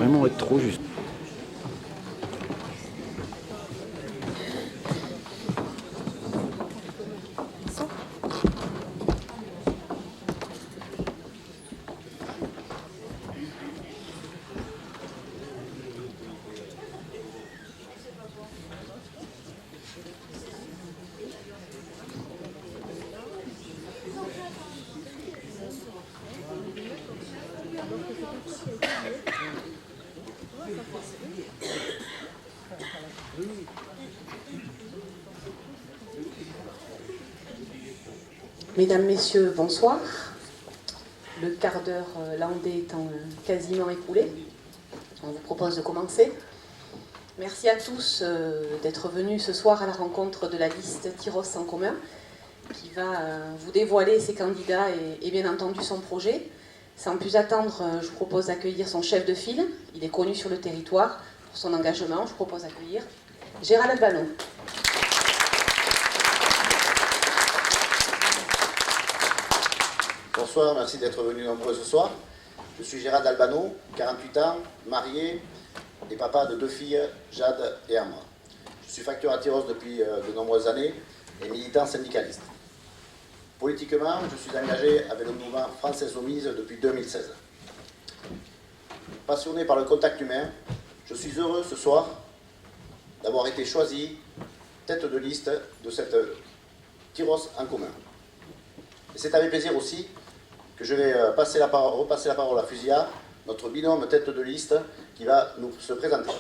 vraiment être trop juste. Mesdames, Messieurs, bonsoir. Le quart d'heure landais étant quasiment écoulé, on vous propose de commencer. Merci à tous d'être venus ce soir à la rencontre de la liste Tyros en commun, qui va vous dévoiler ses candidats et bien entendu son projet. Sans plus attendre, je vous propose d'accueillir son chef de file. Il est connu sur le territoire pour son engagement. Je vous propose d'accueillir Gérald Albano. Bonsoir, merci d'être venus nombreux ce soir. Je suis Gérald Albano, 48 ans, marié et papa de 2 filles, Jade et Amra. Je suis facteur à Tyros depuis de nombreuses années et militant syndicaliste. Politiquement, je suis engagé avec le mouvement France Insoumise depuis 2016. Passionné par le contact humain, je suis heureux ce soir d'avoir été choisi tête de liste de cette Tyros en commun. Et c'est avec plaisir aussi que je vais repasser la parole à Fusia, notre binôme tête de liste, qui va nous se présenter.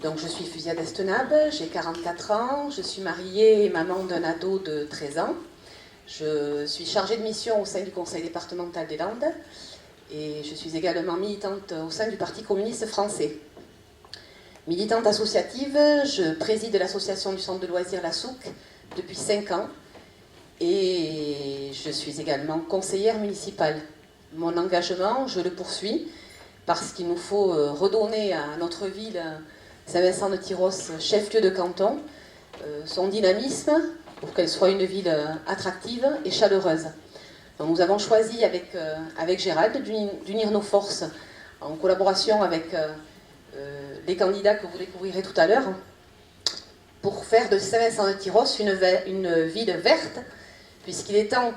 Donc je suis Fusia Destenab, j'ai 44 ans, je suis mariée et maman d'un ado de 13 ans. Je suis chargée de mission au sein du conseil départemental des Landes et je suis également militante au sein du Parti communiste français. Militante associative, je préside l'association du centre de loisirs La Souque depuis 5 ans. Et je suis également conseillère municipale. Mon engagement, je le poursuis parce qu'il nous faut redonner à notre ville, Saint-Vincent-de-Tyros, chef-lieu de canton, son dynamisme pour qu'elle soit une ville attractive et chaleureuse. Donc nous avons choisi avec Gérald d'unir nos forces en collaboration avec les candidats que vous découvrirez tout à l'heure pour faire de Saint-Vincent-de-Tyros une ville verte, puisqu'il est temps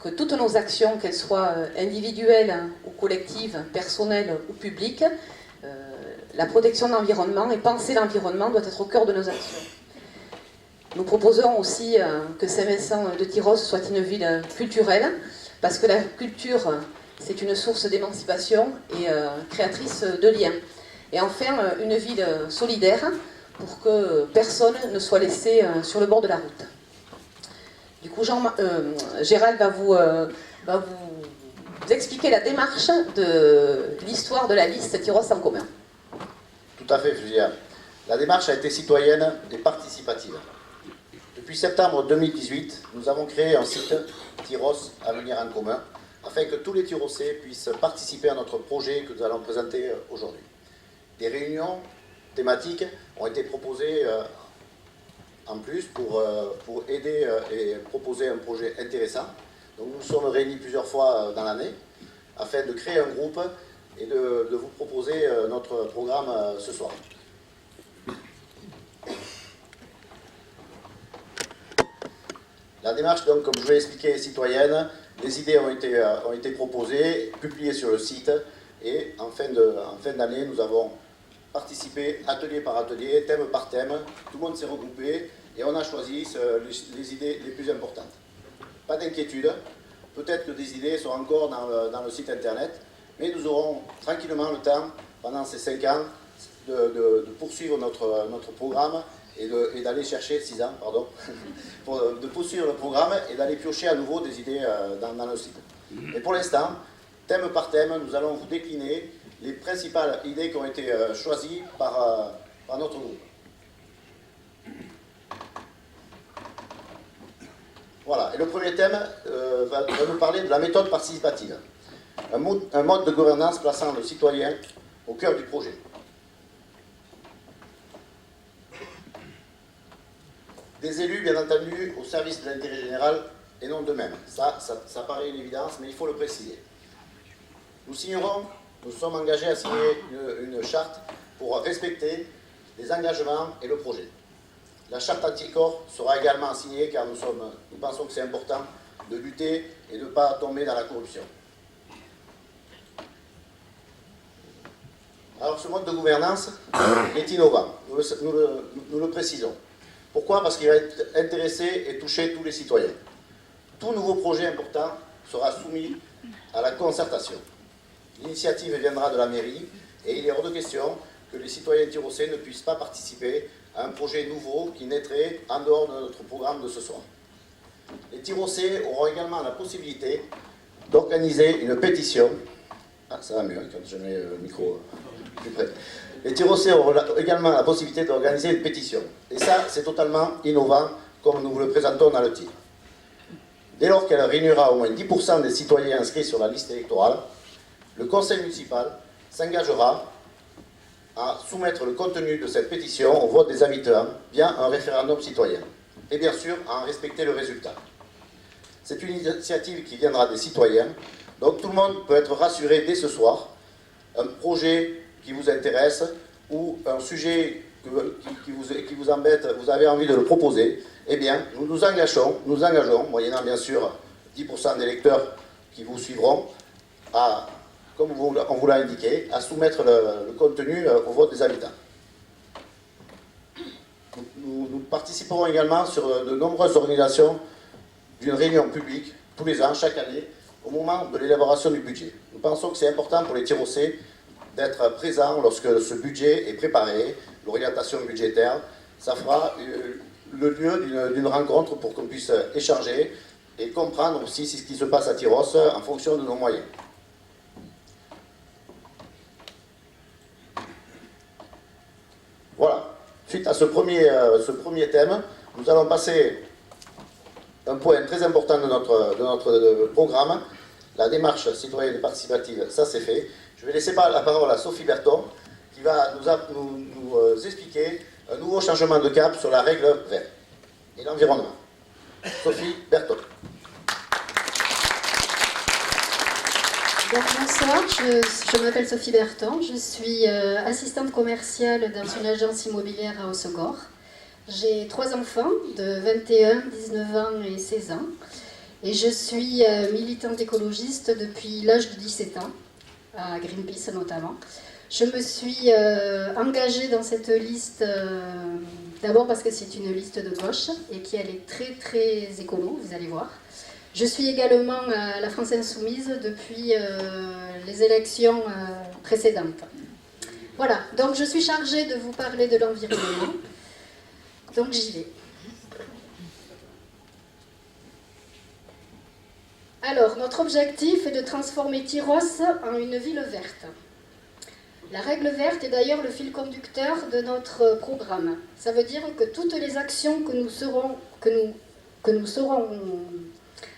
que toutes nos actions, qu'elles soient individuelles ou collectives, personnelles ou publiques, la protection de l'environnement et penser l'environnement doit être au cœur de nos actions. Nous proposons aussi que Saint-Vincent-de-Tyros soit une ville culturelle, parce que la culture, c'est une source d'émancipation et créatrice de liens. Et enfin, une ville solidaire, pour que personne ne soit laissé sur le bord de la route. Du coup, Gérald va vous expliquer la démarche de l'histoire de la liste Tyros en commun. Tout à fait, Fusia. La démarche a été citoyenne et participative. Depuis septembre 2018, nous avons créé un site Tyros Avenir en commun, afin que tous les Tyrosais puissent participer à notre projet que nous allons présenter aujourd'hui. Des réunions thématiques ont été proposées en plus pour aider et proposer un projet intéressant. Donc nous nous sommes réunis plusieurs fois dans l'année afin de créer un groupe et de vous proposer notre programme ce soir. La démarche, donc, comme je l'ai expliqué, est citoyenne. Les idées ont été proposées, publiées sur le site et en fin d'année, nous avons participé atelier par atelier, thème par thème. Tout le monde s'est regroupé et on a choisi les idées les plus importantes. Pas d'inquiétude, peut-être que des idées sont encore dans le site internet, mais nous aurons tranquillement le temps, pendant ces 5 ans, de poursuivre notre programme et d'aller chercher, 6 ans, pardon, de poursuivre le programme et d'aller piocher à nouveau des idées dans le site. Et pour l'instant, thème par thème, nous allons vous décliner les principales idées qui ont été choisies par notre groupe. Voilà, et le premier thème va nous parler de la méthode participative. Un mode de gouvernance plaçant le citoyen au cœur du projet. Des élus, bien entendu, au service de l'intérêt général et non d'eux-mêmes. Ça paraît une évidence, mais il faut le préciser. Nous signerons nous sommes engagés à signer une charte pour respecter les engagements et le projet. La charte anticorps sera également signée car nous pensons que c'est important de lutter et de ne pas tomber dans la corruption. Alors ce mode de gouvernance est innovant, nous le précisons. Pourquoi? Parce qu'il va intéresser et toucher tous les citoyens. Tout nouveau projet important sera soumis à la concertation. L'initiative viendra de la mairie et il est hors de question que les citoyens tyrossais ne puissent pas participer à un projet nouveau qui naîtrait en dehors de notre programme de ce soir. Les Tyrossais auront également la possibilité d'organiser une pétition. Ah, ça va mieux quand je mets le micro plus près. Les Tyrossais auront également la possibilité d'organiser une pétition. Et ça, c'est totalement innovant, comme nous vous le présentons dans le titre. Dès lors qu'elle réunira au moins 10% des citoyens inscrits sur la liste électorale, le conseil municipal s'engagera à soumettre le contenu de cette pétition au vote des habitants via un référendum citoyen. Et bien sûr, à en respecter le résultat. C'est une initiative qui viendra des citoyens, donc tout le monde peut être rassuré dès ce soir. Un projet qui vous intéresse ou un sujet qui vous embête, vous avez envie de le proposer, eh bien, nous nous engageons, moyennant bien sûr 10% des électeurs qui vous suivront, à, comme on vous l'a indiqué, à soumettre le contenu au vote des habitants. Nous participerons également sur de nombreuses organisations d'une réunion publique, tous les ans, chaque année, au moment de l'élaboration du budget. Nous pensons que c'est important pour les Tyrossais d'être présents lorsque ce budget est préparé, l'orientation budgétaire. Ça fera le lieu d'une rencontre pour qu'on puisse échanger et comprendre aussi ce qui se passe à Tyrosse en fonction de nos moyens. Voilà. Suite à ce premier thème, nous allons passer un point très important de notre programme, la démarche citoyenne et participative. Ça, c'est fait. Je vais laisser la parole à Sophie Berton, qui va nous expliquer un nouveau changement de cap sur la règle verte et l'environnement. Sophie Berton. Bonsoir, je m'appelle Sophie Berton, je suis assistante commerciale dans une agence immobilière à Hossegor. J'ai 3 enfants de 21, 19 ans et 16 ans et je suis militante écologiste depuis l'âge de 17 ans, à Greenpeace notamment. Je me suis engagée dans cette liste d'abord parce que c'est une liste de gauche et qu'elle est très très écolo, vous allez voir. Je suis également à la France Insoumise depuis les élections précédentes. Voilà, donc je suis chargée de vous parler de l'environnement. Donc j'y vais. Alors, notre objectif est de transformer Tyrosse en une ville verte. La règle verte est d'ailleurs le fil conducteur de notre programme. Ça veut dire que toutes les actions que nous serons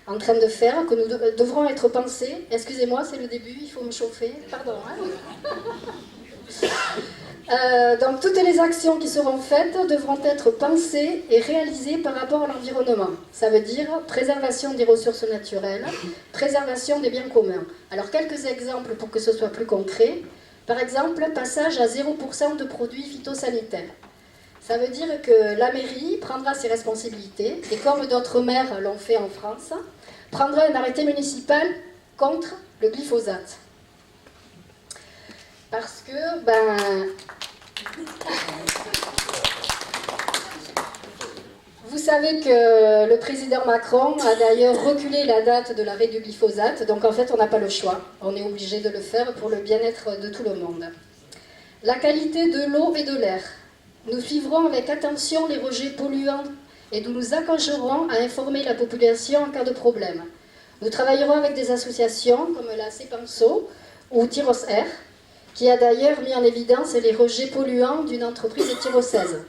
en train de faire, que nous devront être pensées. Excusez-moi, c'est le début, il faut me chauffer. Pardon. Donc toutes les actions qui seront faites devront être pensées et réalisées par rapport à l'environnement. Ça veut dire préservation des ressources naturelles, préservation des biens communs. Alors quelques exemples pour que ce soit plus concret. Par exemple, passage à 0% de produits phytosanitaires. Ça veut dire que la mairie prendra ses responsabilités, et comme d'autres maires l'ont fait en France, prendra un arrêté municipal contre le glyphosate. Parce que, vous savez que le président Macron a d'ailleurs reculé la date de l'arrêt du glyphosate, donc en fait on n'a pas le choix, on est obligé de le faire pour le bien-être de tout le monde. La qualité de l'eau et de l'air. Nous suivrons avec attention les rejets polluants et nous nous engagerons à informer la population en cas de problème. Nous travaillerons avec des associations comme la CEPANSO ou Tyrosse Air, qui a d'ailleurs mis en évidence les rejets polluants d'une entreprise tyrossaise.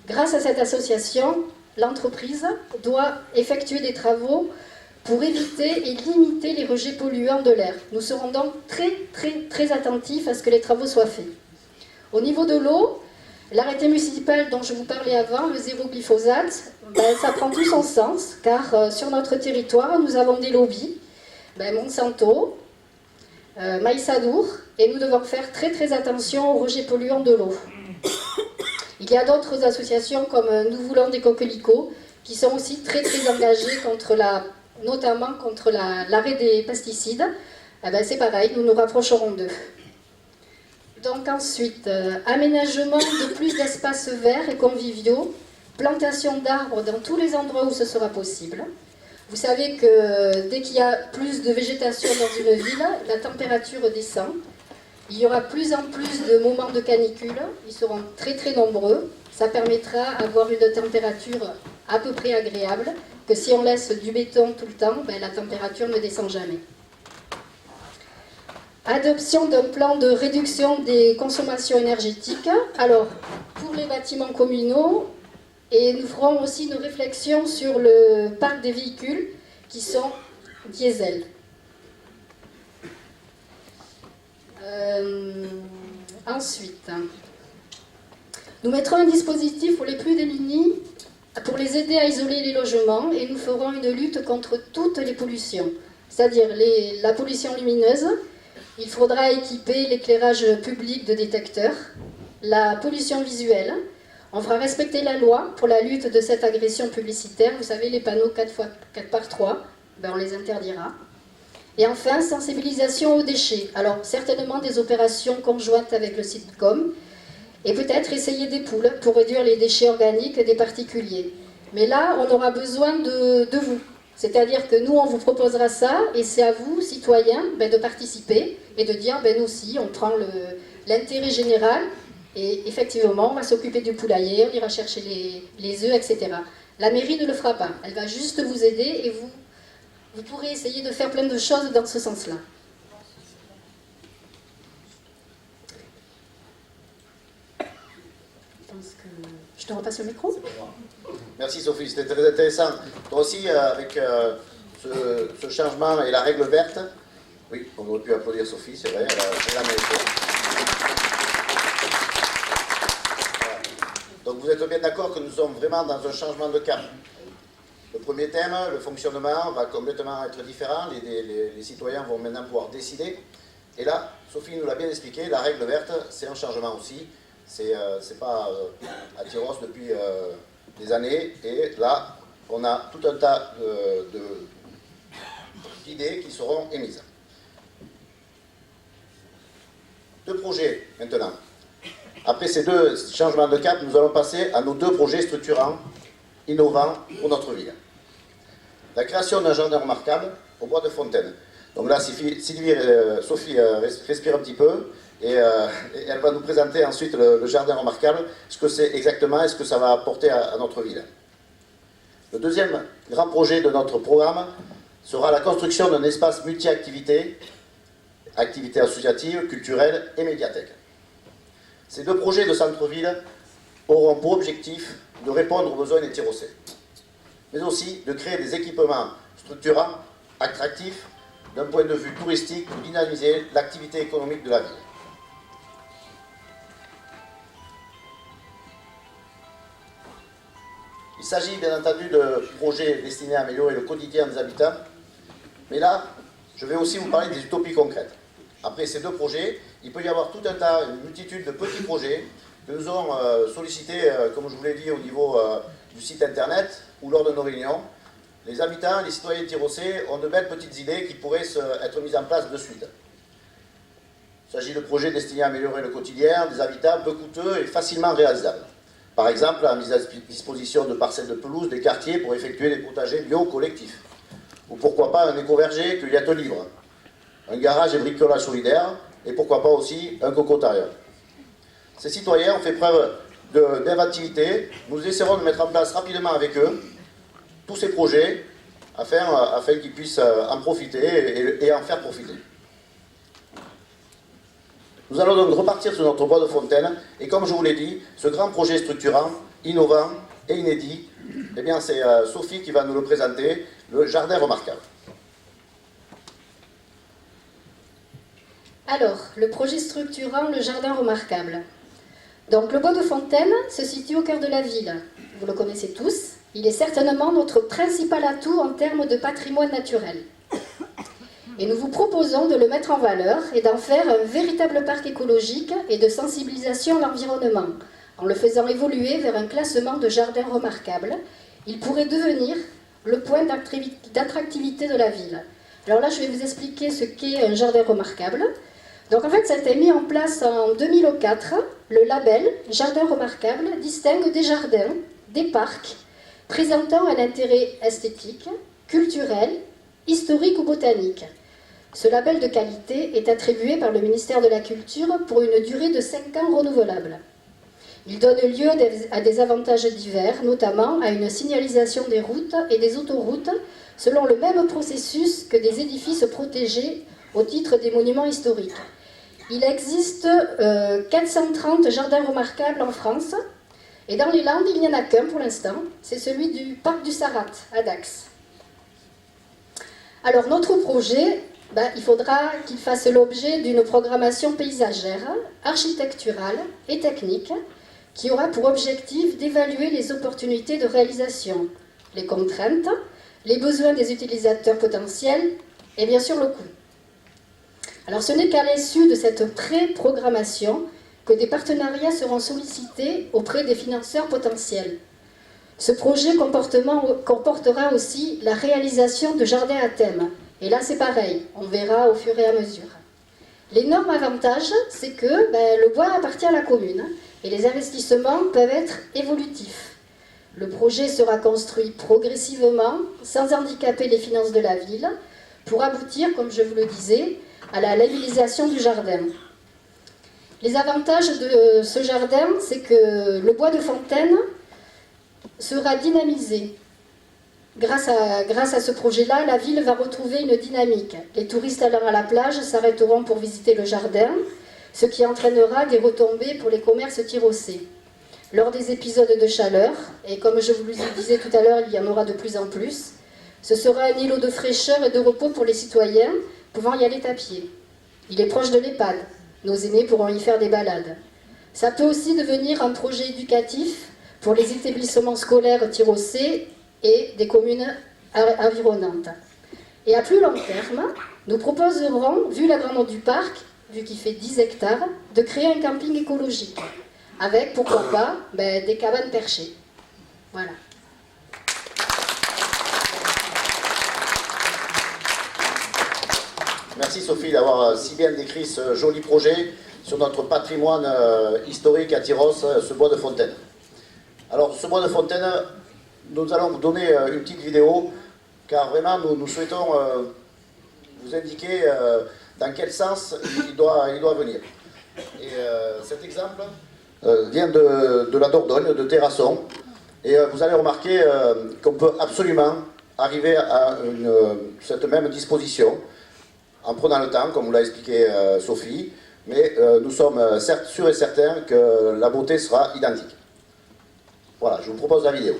Grâce à cette association, l'entreprise doit effectuer des travaux pour éviter et limiter les rejets polluants de l'air. Nous serons donc très attentifs à ce que les travaux soient faits. Au niveau de l'eau, l'arrêté municipal dont je vous parlais avant, le zéro glyphosate, ça prend tout son sens, car sur notre territoire, nous avons des lobbies, Monsanto, Maïsadour, et nous devons faire très très attention aux rejets polluants de l'eau. Il y a d'autres associations comme Nous voulons des coquelicots qui sont aussi très très engagées notamment contre l'arrêt des pesticides. Eh ben, c'est pareil, nous nous rapprocherons d'eux. Donc ensuite, aménagement de plus d'espaces verts et conviviaux, plantation d'arbres dans tous les endroits où ce sera possible. Vous savez que dès qu'il y a plus de végétation dans une ville, la température descend. Il y aura plus en plus de moments de canicule, ils seront très très nombreux. Ça permettra d'avoir une température à peu près agréable, que si on laisse du béton tout le temps, ben, la température ne descend jamais. Adoption d'un plan de réduction des consommations énergétiques. Alors, pour les bâtiments communaux, et nous ferons aussi une réflexion sur le parc des véhicules qui sont diesel. Ensuite, nous mettrons un dispositif pour les plus démunis pour les aider à isoler les logements et nous ferons une lutte contre toutes les pollutions, c'est-à-dire la pollution lumineuse. Il faudra équiper l'éclairage public de détecteurs, la pollution visuelle. On fera respecter la loi pour la lutte de cette agression publicitaire. Vous savez, les panneaux 4x3, ben on les interdira. Et enfin, sensibilisation aux déchets. Alors, certainement des opérations conjointes avec le Sitcom. Et peut-être essayer des poules pour réduire les déchets organiques des particuliers. Mais là, on aura besoin de vous. C'est-à-dire que nous, on vous proposera ça, et c'est à vous, citoyens, ben, de participer et de dire, ben, nous aussi, on prend l'intérêt général, et effectivement, on va s'occuper du poulailler, on ira chercher les œufs, etc. La mairie ne le fera pas, elle va juste vous aider, et vous pourrez essayer de faire plein de choses dans ce sens-là. Je te repasse le micro. Merci Sophie, c'était très intéressant. Toi aussi, avec ce changement et la règle verte, oui, on aurait pu applaudir Sophie, c'est vrai, elle a mérité. Voilà. Donc vous êtes bien d'accord que nous sommes vraiment dans un changement de cap. Le premier thème, le fonctionnement, va complètement être différent, les citoyens vont maintenant pouvoir décider. Et là, Sophie nous l'a bien expliqué, la règle verte, c'est un changement aussi. C'est pas à Tyrosse depuis des années, et là, on a tout un tas d'idées qui seront émises. Deux projets maintenant. Après ces deux changements de cap, nous allons passer à nos deux projets structurants, innovants pour notre ville. La création d'un jardin remarquable au bois de Fontaine. Donc là, Sophie respire un petit peu. Et elle va nous présenter ensuite le jardin remarquable, ce que c'est exactement et ce que ça va apporter à notre ville. Le deuxième grand projet de notre programme sera la construction d'un espace multi-activités, activités associatives, culturelles et médiathèques. Ces deux projets de centre-ville auront pour objectif de répondre aux besoins des Tyrossais, mais aussi de créer des équipements structurants, attractifs, d'un point de vue touristique, pour dynamiser l'activité économique de la ville. Il s'agit bien entendu de projets destinés à améliorer le quotidien des habitants, mais là, je vais aussi vous parler des utopies concrètes. Après ces deux projets, il peut y avoir tout un tas, une multitude de petits projets que nous avons sollicités, comme je vous l'ai dit, au niveau du site internet ou lors de nos réunions. Les habitants, les citoyens tyrossais ont de belles petites idées qui pourraient être mises en place de suite. Il s'agit de projets destinés à améliorer le quotidien des habitants, peu coûteux et facilement réalisables. Par exemple, la mise à disposition de parcelles de pelouse des quartiers pour effectuer des potagers bio collectifs. Ou pourquoi pas un éco-verger cueillette libre, un garage et bricolage solidaire, et pourquoi pas aussi un cocotariat. Ces citoyens ont fait preuve d'inventivité. Nous essaierons de mettre en place rapidement avec eux tous ces projets afin qu'ils puissent en profiter et en faire profiter. Nous allons donc repartir sur notre bois de Fontaine, et comme je vous l'ai dit, ce grand projet structurant, innovant et inédit, eh bien c'est Sophie qui va nous le présenter, le jardin remarquable. Alors, le projet structurant, le jardin remarquable. Donc le bois de Fontaine se situe au cœur de la ville. Vous le connaissez tous. Il est certainement notre principal atout en termes de patrimoine naturel. Et nous vous proposons de le mettre en valeur et d'en faire un véritable parc écologique et de sensibilisation à l'environnement. En le faisant évoluer vers un classement de jardins remarquables, il pourrait devenir le point d'attractivité de la ville. Alors là, je vais vous expliquer ce qu'est un jardin remarquable. Donc en fait, ça a été mis en place en 2004. Le label Jardin remarquable distingue des jardins, des parcs, présentant un intérêt esthétique, culturel, historique ou botanique. Ce label de qualité est attribué par le ministère de la Culture pour une durée de 5 ans renouvelable. Il donne lieu à des avantages divers, notamment à une signalisation des routes et des autoroutes selon le même processus que des édifices protégés au titre des monuments historiques. Il existe 430 jardins remarquables en France, et dans les Landes, il n'y en a qu'un pour l'instant, c'est celui du parc du Sarat, à Dax. Alors notre projet, il faudra qu'il fasse l'objet d'une programmation paysagère, architecturale et technique, qui aura pour objectif d'évaluer les opportunités de réalisation, les contraintes, les besoins des utilisateurs potentiels et bien sûr le coût. Alors ce n'est qu'à l'issue de cette pré-programmation que des partenariats seront sollicités auprès des financeurs potentiels. Ce projet comportera aussi la réalisation de jardins à thème. Et là c'est pareil, on verra au fur et à mesure. L'énorme avantage, c'est que le bois appartient à la commune et les investissements peuvent être évolutifs. Le projet sera construit progressivement, sans handicaper les finances de la ville, pour aboutir, comme je vous le disais, à la labellisation du jardin. Les avantages de ce jardin, c'est que le bois de fontaine sera dynamisé. Grâce à ce projet-là, la ville va retrouver une dynamique. Les touristes allant à la plage s'arrêteront pour visiter le jardin, ce qui entraînera des retombées pour les commerces tyrossais. Lors des épisodes de chaleur, et comme je vous le disais tout à l'heure, il y en aura de plus en plus, ce sera un îlot de fraîcheur et de repos pour les citoyens, pouvant y aller à pied. Il est proche de l'EHPAD. Nos aînés pourront y faire des balades. Ça peut aussi devenir un projet éducatif pour les établissements scolaires tyrossais et des communes environnantes. Et à plus long terme, nous proposerons, vu la grandeur du parc, vu qu'il fait 10 hectares, de créer un camping écologique, avec, pourquoi pas, des cabanes perchées. Voilà. Merci Sophie d'avoir si bien décrit ce joli projet sur notre patrimoine historique à Tyros, ce bois de fontaine. Alors ce bois de fontaine, nous allons vous donner une petite vidéo, car vraiment nous souhaitons vous indiquer dans quel sens il doit venir. Et cet exemple vient de la Dordogne, de Terrasson, et vous allez remarquer qu'on peut absolument arriver à cette même disposition, en prenant le temps, comme vous l'a expliqué Sophie, mais nous sommes certes sûrs et certains que la beauté sera identique. Voilà, je vous propose la vidéo.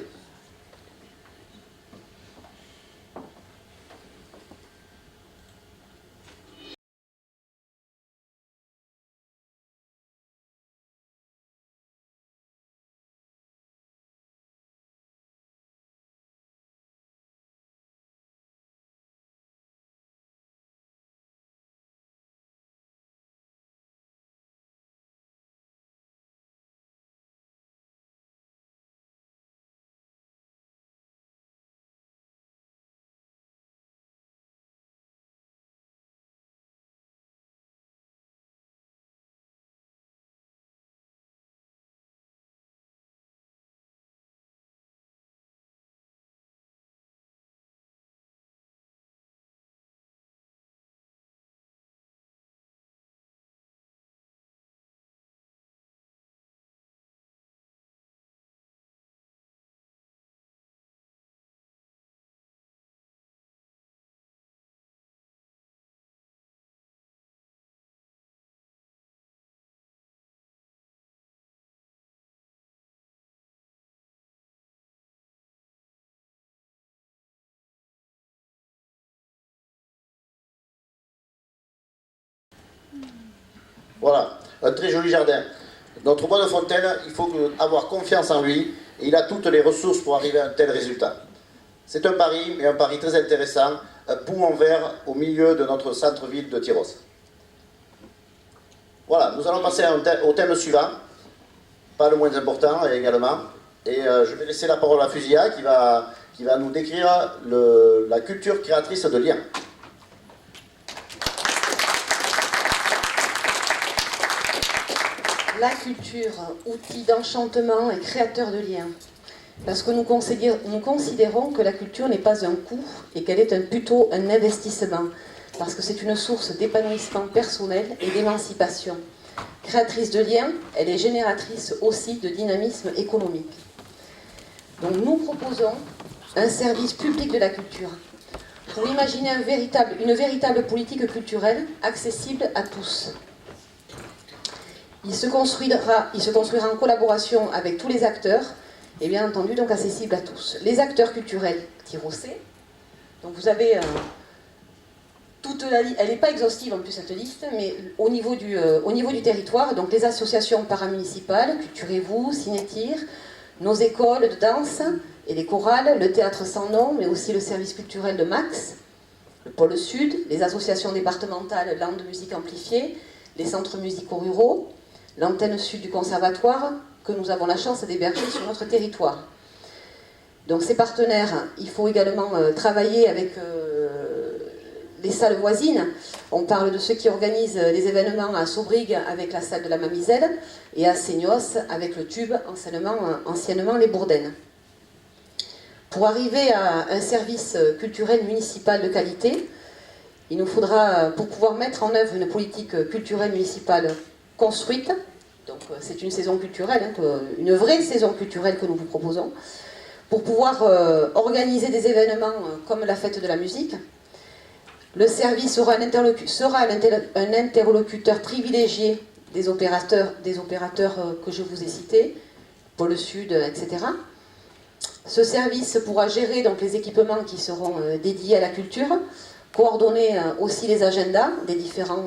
Voilà, un très joli jardin. Notre bois de fontaine, il faut avoir confiance en lui, et il a toutes les ressources pour arriver à un tel résultat. C'est un pari, mais un pari très intéressant, bout en verre au milieu de notre centre-ville de Tyros. Voilà, nous allons passer au thème suivant, pas le moins important également. Et je vais laisser la parole à Fusilla qui va nous décrire la culture créatrice de liens. La culture, outil d'enchantement et créateur de liens. Parce que nous considérons que la culture n'est pas un coût et qu'elle est plutôt un investissement. Parce que c'est une source d'épanouissement personnel et d'émancipation. Créatrice de liens, elle est génératrice aussi de dynamisme économique. Donc nous proposons un service public de la culture pour imaginer une véritable politique culturelle accessible à tous. Il se construira en collaboration avec tous les acteurs et bien entendu donc accessible à tous. Les acteurs culturels tyrosais, donc vous avez toute la liste, elle n'est pas exhaustive en plus cette liste, mais au niveau du territoire, donc les associations paramunicipales, Culturez-vous, Cinétir, nos écoles de danse et les chorales, le théâtre sans nom, mais aussi le service culturel de Max, le pôle sud, les associations départementales Landes de musique amplifiée, les centres musicaux ruraux, l'antenne sud du conservatoire, que nous avons la chance d'héberger sur notre territoire. Donc ces partenaires, il faut également travailler avec les salles voisines. On parle de ceux qui organisent des événements à Saubrigue avec la salle de la Mamiselle et à Seignos avec le Tube, anciennement les Bourdaines. Pour arriver à un service culturel municipal de qualité, il nous faudra, pour pouvoir mettre en œuvre une politique culturelle municipale construite, donc c'est une saison culturelle, une vraie saison culturelle que nous vous proposons, pour pouvoir organiser des événements comme la fête de la musique. Le service sera un interlocuteur privilégié des opérateurs que je vous ai cités, Pôle Sud, etc. Ce service pourra gérer donc les équipements qui seront dédiés à la culture, coordonner aussi les agendas des différents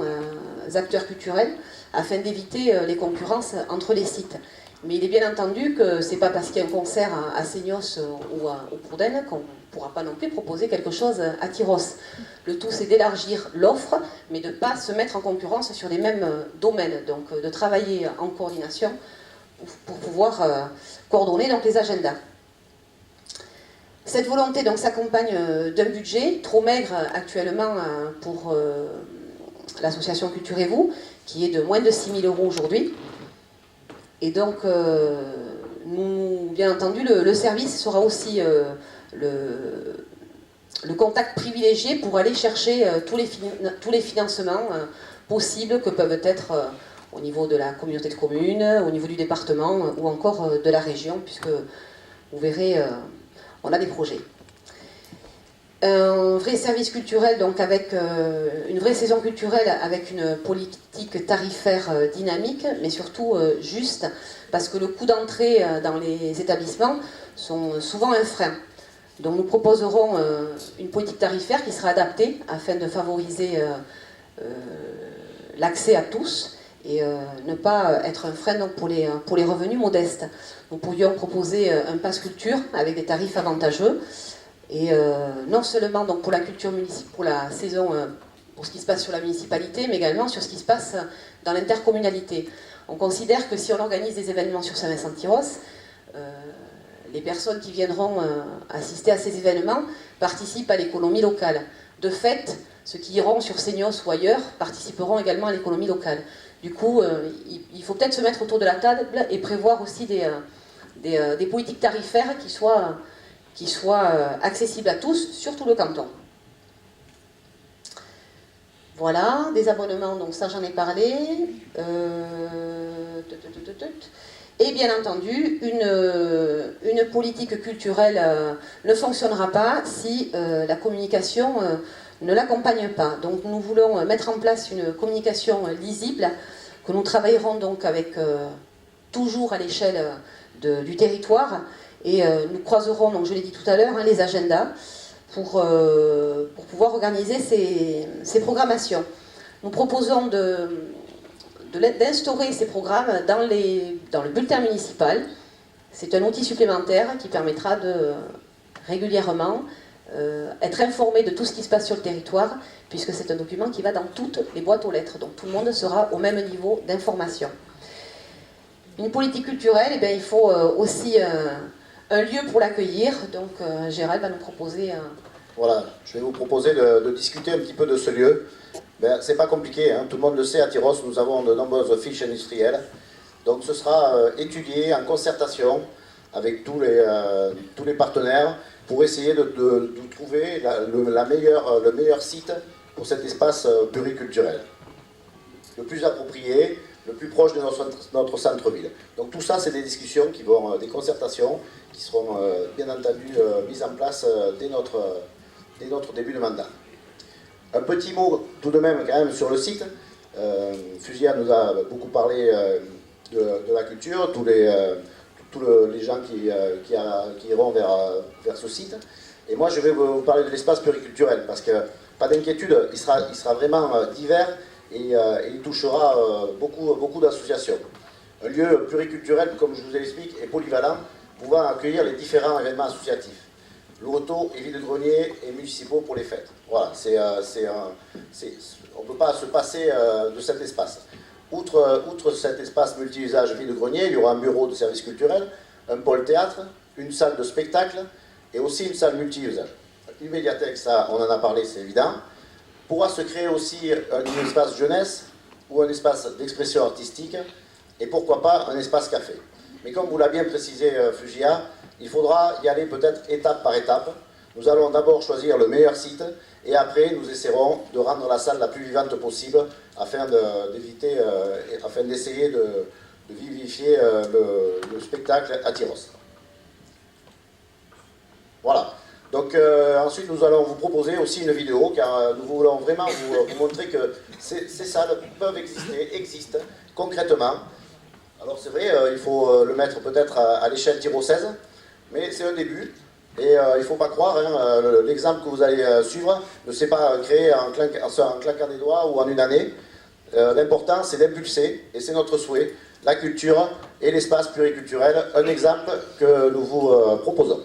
acteurs culturels, afin d'éviter les concurrences entre les sites. Mais il est bien entendu que ce n'est pas parce qu'il y a un concert à Seignos ou au Bourdaines qu'on ne pourra pas non plus proposer quelque chose à Tyros. Le tout, c'est d'élargir l'offre, mais de ne pas se mettre en concurrence sur les mêmes domaines. Donc de travailler en coordination pour pouvoir coordonner donc, les agendas. Cette volonté donc s'accompagne d'un budget trop maigre actuellement pour l'association Culturez-vous, qui est de moins de 6 000 € aujourd'hui. Et donc, bien entendu, le service sera aussi le contact privilégié pour aller chercher tous les financements possibles que peuvent être au niveau de la communauté de communes, au niveau du département ou encore de la région, puisque vous verrez, on a des projets. Un vrai service culturel, donc avec une vraie saison culturelle, avec une politique tarifaire dynamique, mais surtout juste, parce que le coût d'entrée dans les établissements sont souvent un frein. Donc nous proposerons une politique tarifaire qui sera adaptée afin de favoriser l'accès à tous et ne pas être un frein donc, pour les revenus modestes. Nous pourrions proposer un pass culture avec des tarifs avantageux. Et non seulement donc, pour la culture pour la saison, pour ce qui se passe sur la municipalité, mais également sur ce qui se passe dans l'intercommunalité. On considère que si on organise des événements sur Saint-Vincent-de-Tyros, les personnes qui viendront assister à ces événements participent à l'économie locale. De fait, ceux qui iront sur Seignos ou ailleurs participeront également à l'économie locale. Du coup, il faut peut-être se mettre autour de la table et prévoir aussi des politiques tarifaires qui soient accessibles à tous, sur tout le canton. Voilà, des abonnements, donc ça j'en ai parlé. Et bien entendu, une politique culturelle ne fonctionnera pas si la communication ne l'accompagne pas. Donc nous voulons mettre en place une communication lisible que nous travaillerons donc avec toujours à l'échelle du territoire. Et nous croiserons, donc je l'ai dit tout à l'heure, les agendas pour pouvoir organiser ces programmations. Nous proposons d'instaurer ces programmes dans le bulletin municipal. C'est un outil supplémentaire qui permettra de régulièrement être informé de tout ce qui se passe sur le territoire, puisque c'est un document qui va dans toutes les boîtes aux lettres, donc tout le monde sera au même niveau d'information. Une politique culturelle, eh bien, il faut aussi un lieu pour l'accueillir, donc Gérald va nous proposer... Voilà, je vais vous proposer de discuter un petit peu de ce lieu. Ben, c'est pas compliqué, hein. Tout le monde le sait, à Tyros, nous avons de nombreuses fiches industrielles. Donc ce sera étudié en concertation avec tous les partenaires pour essayer de trouver le meilleur site pour cet espace pluriculturel. Le plus approprié, le plus proche de notre centre-ville. Donc tout ça, c'est des discussions des concertations qui seront bien entendu mises en place dès notre début de mandat. Un petit mot tout de même quand même sur le site. Fusia nous a beaucoup parlé de la culture, tous les gens qui iront vers ce site. Et moi je vais vous parler de l'espace pluriculturel, parce que, pas d'inquiétude, il sera vraiment divers et il touchera beaucoup d'associations. Un lieu pluriculturel, comme je vous explique, est polyvalent, pouvant accueillir les différents événements associatifs. Loto et vide-grenier et municipaux pour les fêtes. Voilà, on ne peut pas se passer de cet espace. Outre cet espace multi-usage vide-grenier, il y aura un bureau de service culturel, un pôle théâtre, une salle de spectacle et aussi une salle multi-usage. Une médiathèque, ça on en a parlé, c'est évident. Pourra se créer aussi un espace jeunesse ou un espace d'expression artistique et pourquoi pas un espace café. Mais comme vous l'a bien précisé Fugia, il faudra y aller peut-être étape par étape. Nous allons d'abord choisir le meilleur site et après nous essaierons de rendre la salle la plus vivante possible afin d'essayer de vivifier le spectacle à Tyros. Voilà. Donc ensuite nous allons vous proposer aussi une vidéo car nous voulons vraiment vous montrer que ces salles peuvent existent concrètement. Alors c'est vrai, il faut le mettre peut-être à l'échelle tyrosaise, mais c'est un début. Et il ne faut pas croire, hein, l'exemple que vous allez suivre ne s'est pas créé en claquant des doigts ou en une année. L'important c'est d'impulser, et c'est notre souhait, la culture et l'espace pluriculturel, un exemple que nous vous proposons.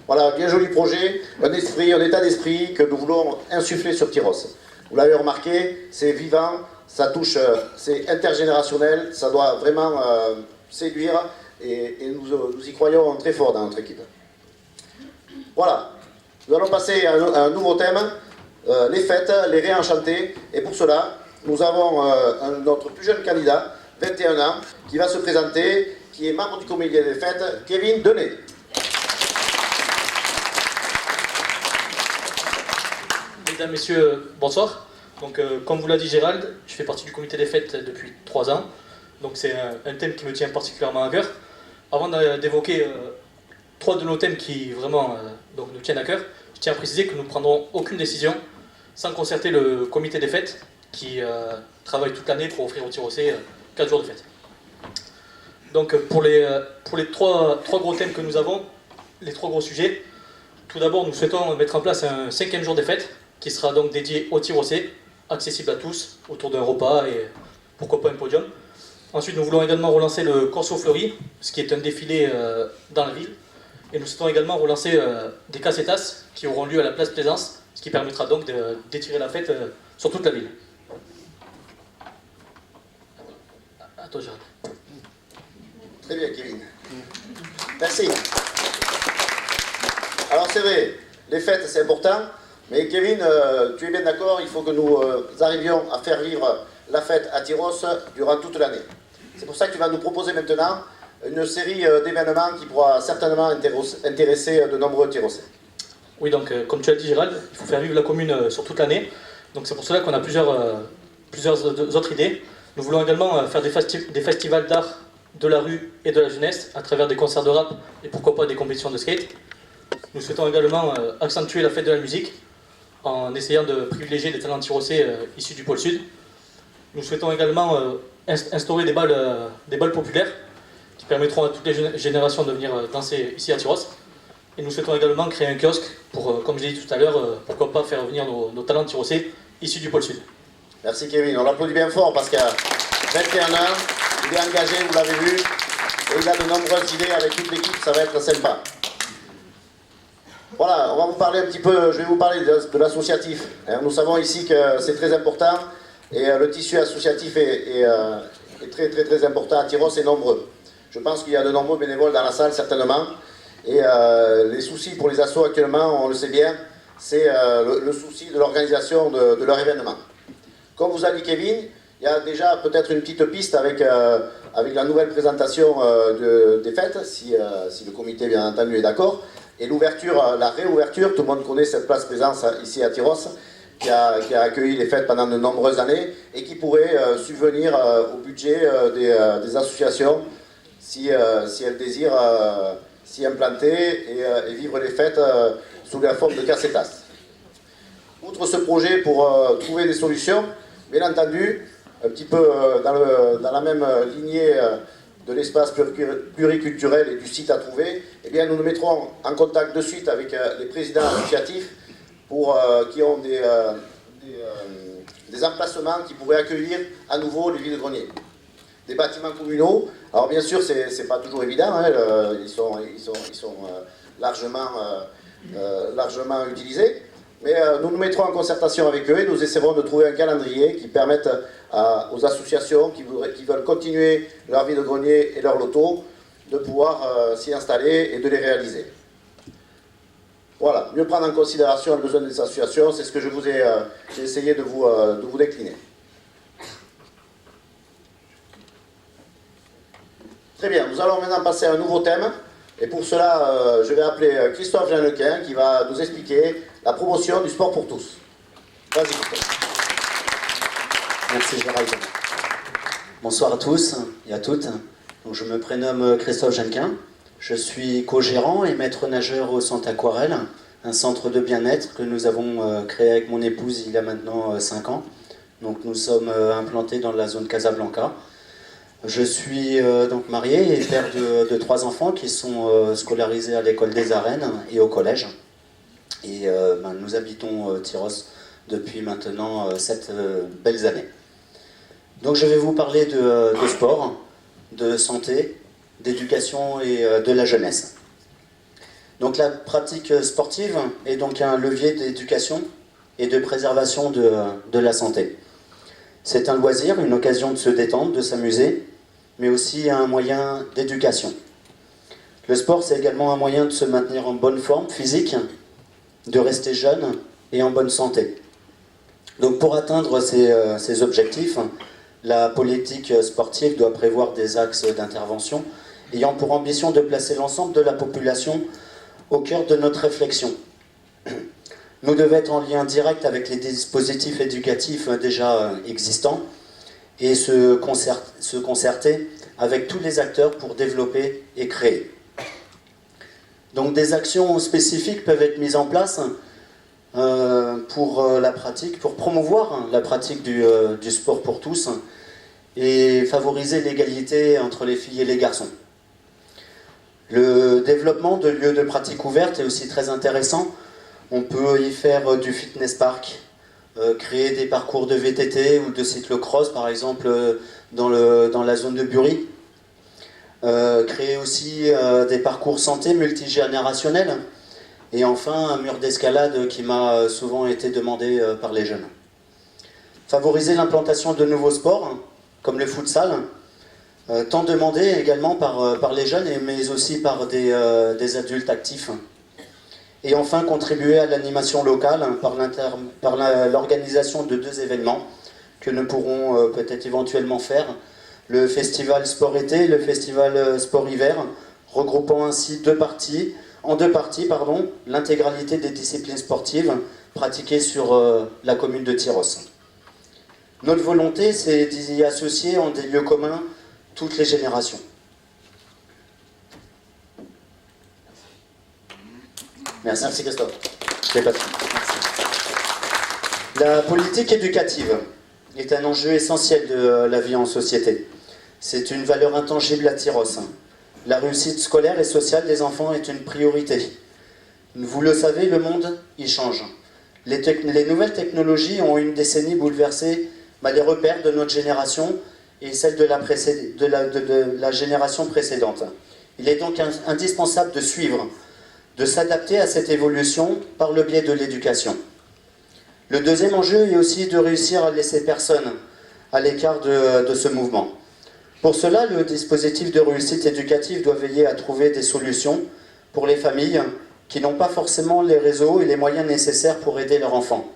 Voilà, bien joli projet, un état d'esprit que nous voulons insuffler sur Tyros. Vous l'avez remarqué, c'est vivant, ça touche, c'est intergénérationnel, ça doit vraiment séduire et nous y croyons très fort dans notre équipe. Voilà, nous allons passer à un nouveau thème, les fêtes, les réenchanter, et pour cela, nous avons notre plus jeune candidat, 21 ans, qui va se présenter, qui est membre du comité des fêtes, Kevin Denet. Mesdames, Messieurs, bonsoir. Donc, comme vous l'a dit Gérald, je fais partie du comité des fêtes depuis 3 ans. Donc c'est un thème qui me tient particulièrement à cœur. Avant d'évoquer 3 de nos thèmes qui vraiment donc nous tiennent à cœur, je tiens à préciser que nous ne prendrons aucune décision sans concerter le comité des fêtes qui travaille toute l'année pour offrir aux Tyrossais 4 jours de fête. Donc pour les trois gros thèmes que nous avons, les trois gros sujets, tout d'abord nous souhaitons mettre en place un 5e jour des fêtes qui sera donc dédié au tir au C, accessible à tous, autour d'un repas et pourquoi pas un podium. Ensuite nous voulons également relancer le Corso Fleuri, ce qui est un défilé dans la ville. Et nous souhaitons également relancer des casetas qui auront lieu à la place Plaisance, ce qui permettra donc d'étirer la fête sur toute la ville. Attends, j'arrête. Très bien, Kevin. Merci. Alors c'est vrai, les fêtes c'est important, mais Kevin, tu es bien d'accord, il faut que nous arrivions à faire vivre la fête à Tyrosse durant toute l'année. C'est pour ça que tu vas nous proposer maintenant une série d'événements qui pourra certainement intéresser de nombreux Tyrossais. Oui, donc comme tu as dit Gérald, il faut faire vivre la commune sur toute l'année. Donc c'est pour cela qu'on a plusieurs autres idées. Nous voulons également faire des festivals d'art de la rue et de la jeunesse à travers des concerts de rap et pourquoi pas des compétitions de skate. Nous souhaitons également accentuer la fête de la musique en essayant de privilégier les talents tyrossais issus du pôle sud. Nous souhaitons également instaurer des balles populaires qui permettront à toutes les générations de venir danser ici à Tyrosse. Et nous souhaitons également créer un kiosque pour, comme je l'ai dit tout à l'heure, pourquoi pas faire venir nos talents tyrossais issus du pôle sud. Merci Kevin, on l'applaudit bien fort parce qu'à 21 ans, il est engagé, vous l'avez vu, et il a de nombreuses idées avec toute l'équipe, ça va être sympa. Voilà, on va vous parler un petit peu, je vais vous parler de l'associatif. Nous savons ici que c'est très important et le tissu associatif est très important à Tyrosse et nombreux. Je pense qu'il y a de nombreux bénévoles dans la salle certainement et les soucis pour les assos actuellement, on le sait bien, c'est le souci de l'organisation de leur événement. Comme vous a dit Kevin, il y a déjà peut-être une petite piste avec la nouvelle présentation des fêtes, si le comité bien entendu est d'accord. Et l'ouverture, la réouverture, tout le monde connaît cette place Plaisance ici à Tyrosse, qui a accueilli les fêtes pendant de nombreuses années et qui pourrait subvenir au budget des associations si elles désirent s'y implanter et vivre les fêtes sous la forme de casetas. Outre ce projet pour trouver des solutions, bien entendu, un petit peu dans la même lignée de l'espace pluriculturel et du site à trouver, eh bien, nous nous mettrons en contact de suite avec les présidents associatifs qui ont des emplacements qui pourraient accueillir à nouveau les vides-greniers. Des bâtiments communaux, alors bien sûr, c'est pas toujours évident, hein, ils sont largement utilisés, mais nous nous mettrons en concertation avec eux et nous essaierons de trouver un calendrier qui permette aux associations qui veulent continuer leur vide-grenier et leur loto de pouvoir s'y installer et de les réaliser. Voilà, mieux prendre en considération le besoin des associations, c'est ce que j'ai essayé de vous décliner. Très bien, nous allons maintenant passer à un nouveau thème. Et pour cela, je vais appeler Christophe Jeannequin qui va nous expliquer la promotion du sport pour tous. Vas-y Christophe. Merci Gérald. Bonsoir à tous et à toutes. Donc, je me prénomme Christophe Jeannequin. Je suis co-gérant et maître nageur au Centre Aquarelle, un centre de bien-être que nous avons créé avec mon épouse il y a maintenant 5 ans. Donc nous sommes implantés dans la zone Casablanca. Je suis donc marié et père de 3 enfants qui sont scolarisés à l'école des Arènes et au collège. Et nous habitons Tyrosse depuis maintenant 7 belles années. Donc je vais vous parler de sport, de santé, d'éducation et de la jeunesse. Donc la pratique sportive est donc un levier d'éducation et de préservation de la santé. C'est un loisir, une occasion de se détendre, de s'amuser, mais aussi un moyen d'éducation. Le sport, c'est également un moyen de se maintenir en bonne forme physique, de rester jeune et en bonne santé. Donc pour atteindre ces objectifs, la politique sportive doit prévoir des axes d'intervention ayant pour ambition de placer l'ensemble de la population au cœur de notre réflexion. Nous devons être en lien direct avec les dispositifs éducatifs déjà existants et se concerter avec tous les acteurs pour développer et créer. Donc des actions spécifiques peuvent être mises en place pour promouvoir la pratique du sport pour tous et favoriser l'égalité entre les filles et les garçons. Le développement de lieux de pratique ouvertes est aussi très intéressant. On peut y faire du fitness park, créer des parcours de VTT ou de cyclocross par exemple dans la zone de Bury. Créer aussi des parcours santé multigénérationnels. Et enfin, un mur d'escalade qui m'a souvent été demandé par les jeunes. Favoriser l'implantation de nouveaux sports, comme le futsal, tant demandé également par les jeunes, mais aussi par des adultes actifs. Et enfin, contribuer à l'animation locale par l'organisation de 2 événements que nous pourrons peut-être éventuellement faire. Le festival sport-été et le festival sport-hiver, regroupant ainsi en deux parties, l'intégralité des disciplines sportives pratiquées sur la commune de Tyrosse. Notre volonté, c'est d'y associer en des lieux communs toutes les générations. Merci. Merci Christophe. C'est pas tout. La politique éducative est un enjeu essentiel de la vie en société. C'est une valeur intangible à Tyrosse. La réussite scolaire et sociale des enfants est une priorité. Vous le savez, le monde y change. Les nouvelles technologies ont une décennie bouleversé les repères de notre génération et celle de la génération précédente. Il est donc indispensable de suivre, de s'adapter à cette évolution par le biais de l'éducation. Le deuxième enjeu est aussi de réussir à laisser personne à l'écart de ce mouvement. Pour cela, le dispositif de réussite éducative doit veiller à trouver des solutions pour les familles qui n'ont pas forcément les réseaux et les moyens nécessaires pour aider leurs enfants.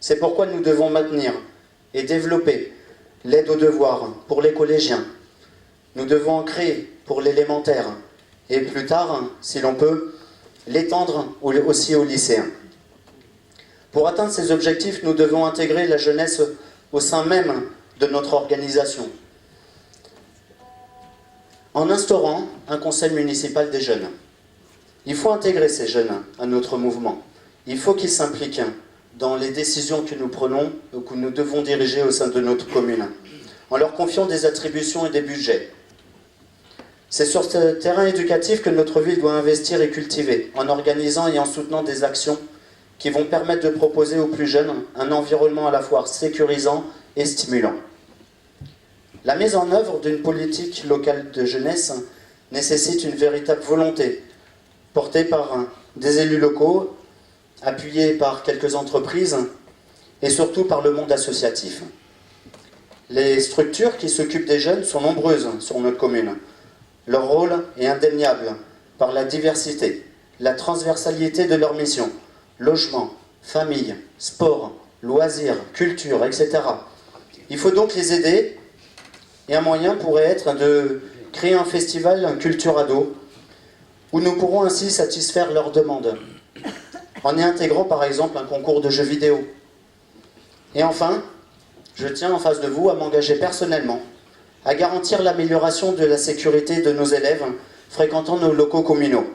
C'est pourquoi nous devons maintenir et développer l'aide aux devoirs pour les collégiens. Nous devons en créer pour l'élémentaire et plus tard, si l'on peut, l'étendre aussi aux lycéens. Pour atteindre ces objectifs, nous devons intégrer la jeunesse au sein même de notre organisation, en instaurant un conseil municipal des jeunes. Il faut intégrer ces jeunes à notre mouvement. Il faut qu'ils s'impliquent dans les décisions que nous prenons ou que nous devons diriger au sein de notre commune, en leur confiant des attributions et des budgets. C'est sur ce terrain éducatif que notre ville doit investir et cultiver, en organisant et en soutenant des actions qui vont permettre de proposer aux plus jeunes un environnement à la fois sécurisant et stimulant. La mise en œuvre d'une politique locale de jeunesse nécessite une véritable volonté, portée par des élus locaux, appuyée par quelques entreprises et surtout par le monde associatif. Les structures qui s'occupent des jeunes sont nombreuses sur notre commune. Leur rôle est indéniable par la diversité, la transversalité de leur mission, logement, famille, sport, loisirs, culture, etc. Il faut donc les aider. Et un moyen pourrait être de créer un festival, un culture ado, où nous pourrons ainsi satisfaire leurs demandes, en y intégrant par exemple un concours de jeux vidéo. Et enfin, je tiens en face de vous à m'engager personnellement, à garantir l'amélioration de la sécurité de nos élèves fréquentant nos locaux communaux.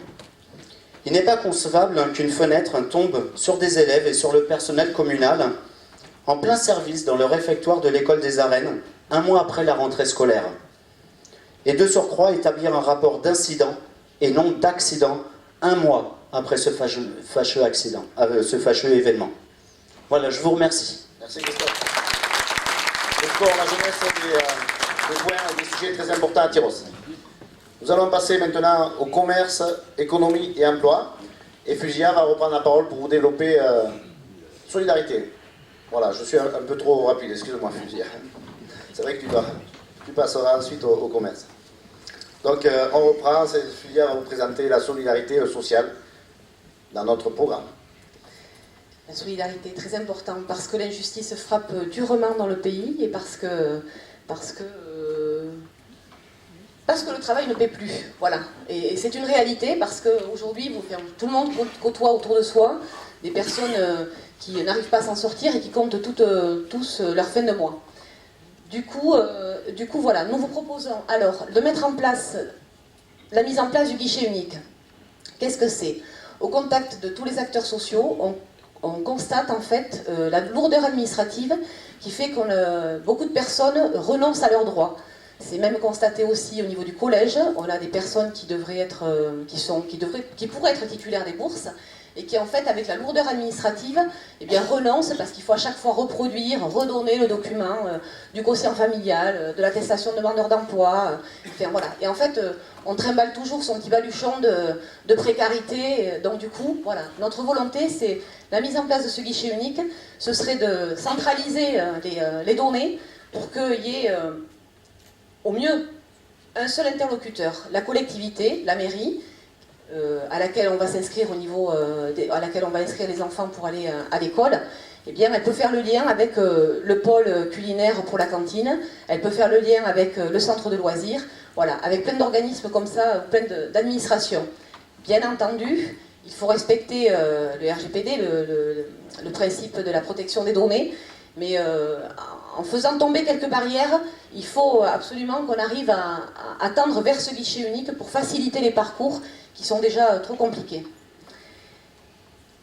Il n'est pas concevable qu'une fenêtre tombe sur des élèves et sur le personnel communal en plein service dans le réfectoire de l'école des Arènes, un mois après la rentrée scolaire. Et de surcroît, établir un rapport d'incident et non d'accident un mois après ce fâcheux événement. Voilà, je vous remercie. Merci Christophe. Le sport, la jeunesse, des points et des sujets très importants à Tyrosse. Nous allons passer maintenant au commerce, économie et emploi. Et Fusia va reprendre la parole pour vous développer solidarité. Voilà, je suis un peu trop rapide, excuse-moi Fusia. C'est vrai que tu passeras ensuite au commerce. Donc on reprend, Fusia va vous présenter la solidarité sociale dans notre programme. La solidarité est très importante parce que l'injustice frappe durement dans le pays et parce que le travail ne paie plus. Voilà. Et c'est une réalité parce qu'aujourd'hui, tout le monde côtoie autour de soi des personnes qui n'arrivent pas à s'en sortir et qui comptent tous leur fin de mois. Du coup, voilà, nous vous proposons alors de mettre en place la mise en place du guichet unique. Qu'est-ce que c'est ? Au contact de tous les acteurs sociaux, on constate en fait la lourdeur administrative qui fait que beaucoup de personnes renoncent à leurs droits. C'est même constaté aussi au niveau du collège. On a des personnes qui pourraient être titulaires des bourses et qui en fait, avec la lourdeur administrative, eh bien, renoncent parce qu'il faut à chaque fois reproduire, redonner le document du quotient familial, de l'attestation de demandeur d'emploi. Enfin, voilà. Et en fait, on trimballe toujours son petit baluchon de précarité. Donc du coup, voilà, notre volonté, c'est la mise en place de ce guichet unique. Ce serait de centraliser les données pour qu'il y ait au mieux un seul interlocuteur, la collectivité, la mairie, à laquelle on va s'inscrire à laquelle on va inscrire les enfants pour aller à l'école. Eh bien, elle peut faire le lien avec le pôle culinaire pour la cantine, elle peut faire le lien avec le centre de loisirs, voilà, avec plein d'organismes comme ça, plein d'administrations. Bien entendu, il faut respecter le RGPD, le principe de la protection des données, mais en faisant tomber quelques barrières, il faut absolument qu'on arrive à tendre vers ce guichet unique pour faciliter les parcours qui sont déjà trop compliqués.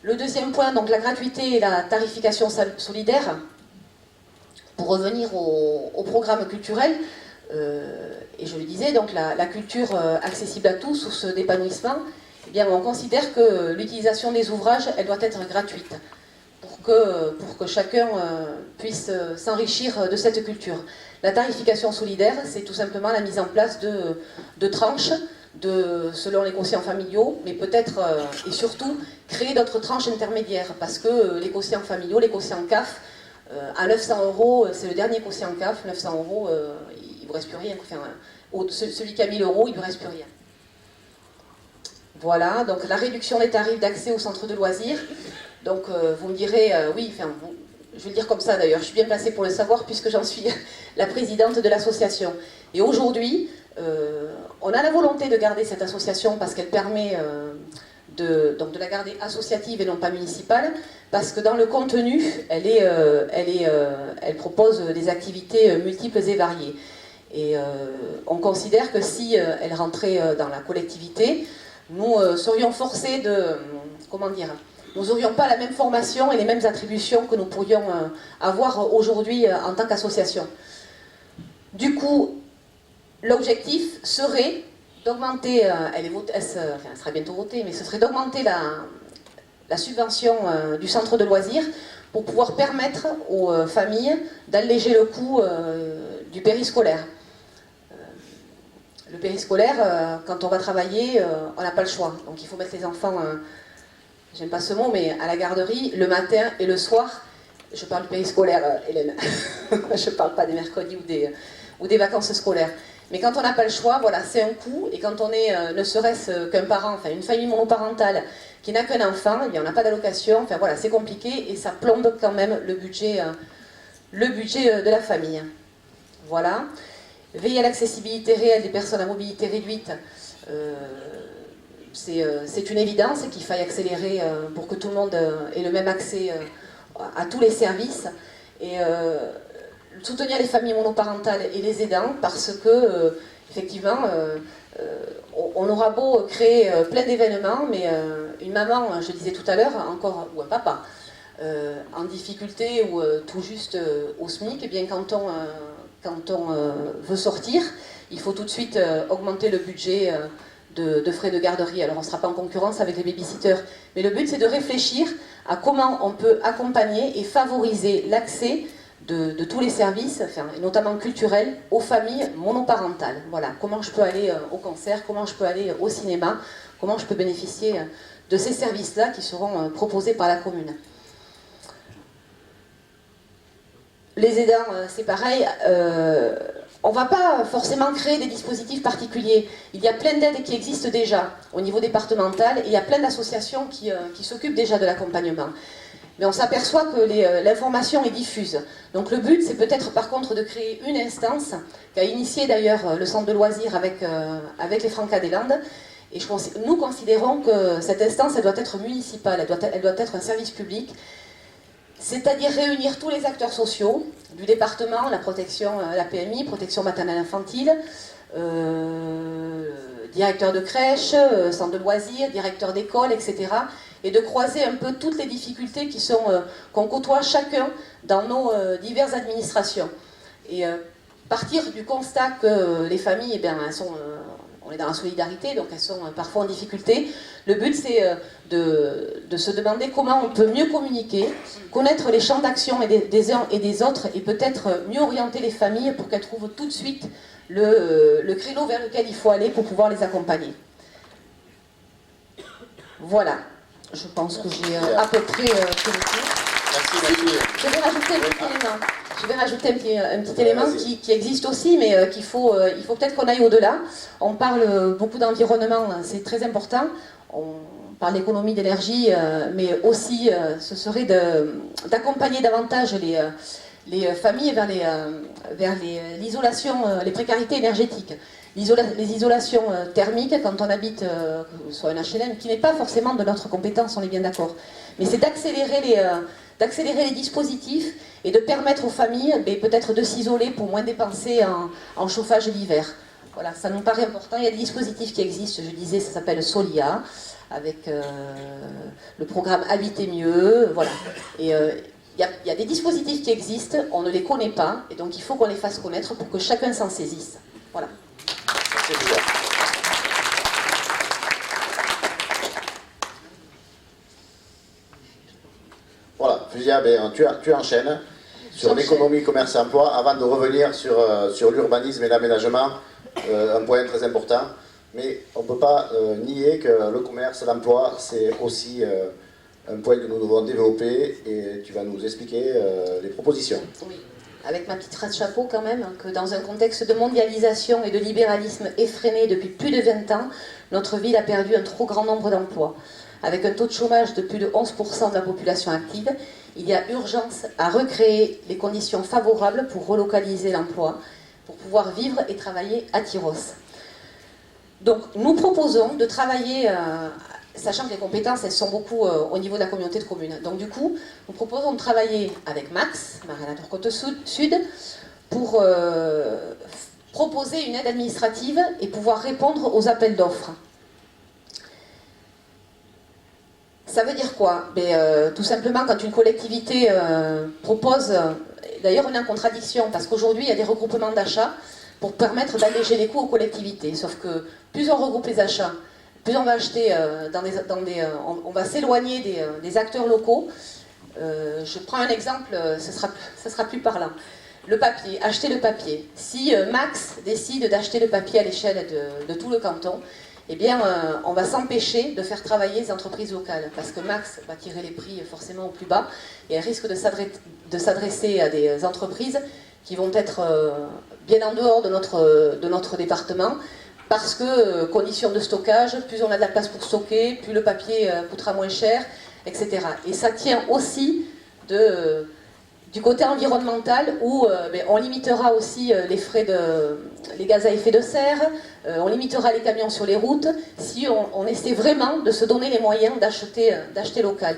Le deuxième point, donc la gratuité et la tarification solidaire. Pour revenir au programme culturel, et je le disais, donc la culture accessible à tous, source d'épanouissement, eh bien on considère que l'utilisation des ouvrages, elle doit être gratuite pour que chacun puisse s'enrichir de cette culture. La tarification solidaire, c'est tout simplement la mise en place de tranches selon les quotients familiaux, mais peut-être et surtout créer d'autres tranches intermédiaires, parce que les quotients familiaux, les quotients CAF, à 900 €, c'est le dernier quotient CAF, 900 €, il ne vous reste plus rien. Enfin, celui qui a 1000 € il ne vous reste plus rien. Voilà, donc la réduction des tarifs d'accès au centre de loisirs. Donc vous me direz, oui, enfin, je vais le dire comme ça d'ailleurs, je suis bien placée pour le savoir puisque j'en suis la présidente de l'association. Et aujourd'hui, on a la volonté de garder cette association parce qu'elle permet de la garder associative et non pas municipale, parce que dans le contenu, elle propose des activités multiples et variées. Et on considère que si elle rentrait dans la collectivité, nous serions forcés nous n'aurions pas la même formation et les mêmes attributions que nous pourrions avoir aujourd'hui en tant qu'association. Du coup, l'objectif serait d'augmenter, elle sera bientôt votée, mais ce serait d'augmenter la subvention du centre de loisirs pour pouvoir permettre aux familles d'alléger le coût du périscolaire. Le périscolaire, quand on va travailler, on n'a pas le choix. Donc il faut mettre les enfants, j'aime pas ce mot, mais à la garderie, le matin et le soir. Je parle du périscolaire, Hélène. Je ne parle pas des mercredis ou des vacances scolaires. Mais quand on n'a pas le choix, voilà, c'est un coût. Et quand on est, ne serait-ce qu'un parent, enfin une famille monoparentale qui n'a qu'un enfant, eh bien, on n'a pas d'allocation. Enfin voilà, c'est compliqué et ça plombe quand même le budget de la famille. Voilà. Veiller à l'accessibilité réelle des personnes à mobilité réduite, c'est une évidence qu'il faille accélérer pour que tout le monde ait le même accès à tous les services. Et soutenir les familles monoparentales et les aidants parce que, effectivement, on aura beau créer plein d'événements, mais une maman, je disais tout à l'heure, encore, ou un papa, en difficulté ou tout juste au SMIC, eh bien quand on veut sortir, il faut tout de suite augmenter le budget de frais de garderie. Alors on ne sera pas en concurrence avec les babysitters, mais le but c'est de réfléchir à comment on peut accompagner et favoriser l'accès de tous les services, enfin, et notamment culturels, aux familles monoparentales. Voilà, comment je peux aller au concert, comment je peux aller au cinéma, comment je peux bénéficier de ces services-là qui seront proposés par la commune. Les aidants, c'est pareil, on ne va pas forcément créer des dispositifs particuliers. Il y a plein d'aides qui existent déjà au niveau départemental et il y a plein d'associations qui s'occupent déjà de l'accompagnement. Mais on s'aperçoit que l'information est diffuse. Donc le but, c'est peut-être par contre de créer une instance qu'a initié d'ailleurs le centre de loisirs avec les Francas des Landes. Et nous considérons que cette instance, elle doit être municipale, elle doit être un service public. C'est-à-dire réunir tous les acteurs sociaux du département, la protection, la PMI, protection maternelle infantile, directeur de crèche, centre de loisirs, directeur d'école, etc. et de croiser un peu toutes les difficultés qu'on côtoie chacun dans nos diverses administrations. Et partir du constat que les familles, eh bien, on est dans la solidarité, donc elles sont parfois en difficulté. Le but, c'est de se demander comment on peut mieux communiquer, connaître les champs d'action des uns et des autres, et peut-être mieux orienter les familles pour qu'elles trouvent tout de suite le créneau vers lequel il faut aller pour pouvoir les accompagner. Voilà, je pense que j'ai à peu près fait le tour. Merci. Je vais rajouter un petit élément. Je vais rajouter un petit élément qui existe aussi, mais il faut peut-être qu'on aille au-delà. On parle beaucoup d'environnement, c'est très important. On parle d'économie d'énergie, mais aussi ce serait d'accompagner davantage les familles vers l'isolation, les précarités énergétiques. Les isolations thermiques, quand on habite sur un HLM, qui n'est pas forcément de notre compétence, on est bien d'accord. Mais c'est d'accélérer les dispositifs et de permettre aux familles peut-être de s'isoler pour moins dépenser en chauffage l'hiver. Voilà, ça nous paraît important. Il y a des dispositifs qui existent, je disais, ça s'appelle Solia, avec le programme Habiter mieux. Voilà. Et il y a des dispositifs qui existent, on ne les connaît pas, et donc il faut qu'on les fasse connaître pour que chacun s'en saisisse. Voilà. C'est bien. Voilà, Fusia, tu enchaînes sur l'économie, commerce et emploi avant de revenir sur l'urbanisme et l'aménagement, un point très important. Mais on ne peut pas nier que le commerce et l'emploi, c'est aussi un point que nous devons développer et tu vas nous expliquer les propositions. Oui, avec ma petite race de chapeau quand même, que dans un contexte de mondialisation et de libéralisme effréné depuis plus de 20 ans, notre ville a perdu un trop grand nombre d'emplois. Avec un taux de chômage de plus de 11% de la population active, il y a urgence à recréer les conditions favorables pour relocaliser l'emploi, pour pouvoir vivre et travailler à Tyros. Donc nous proposons de travailler, sachant que les compétences elles sont beaucoup au niveau de la communauté de communes. Donc du coup, nous proposons de travailler avec Max, Marraine Adour Côte-Sud, pour proposer une aide administrative et pouvoir répondre aux appels d'offres. Ça veut dire quoi? Tout simplement, quand une collectivité propose, d'ailleurs on est en contradiction, parce qu'aujourd'hui il y a des regroupements d'achats pour permettre d'alléger les coûts aux collectivités. Sauf que plus on regroupe les achats, plus on va acheter on va s'éloigner des acteurs locaux. Je prends un exemple, ce sera plus parlant. Le papier, acheter le papier. Si Max décide d'acheter le papier à l'échelle de tout le canton, eh bien, on va s'empêcher de faire travailler les entreprises locales, parce que Max va tirer les prix forcément au plus bas, et elle risque de s'adresser à des entreprises qui vont être bien en dehors de notre département, parce que conditions de stockage, plus on a de la place pour stocker, plus le papier coûtera moins cher, etc. Et ça tient aussi du côté environnemental où on limitera aussi les gaz à effet de serre, on limitera les camions sur les routes, si on essaie vraiment de se donner les moyens d'acheter local.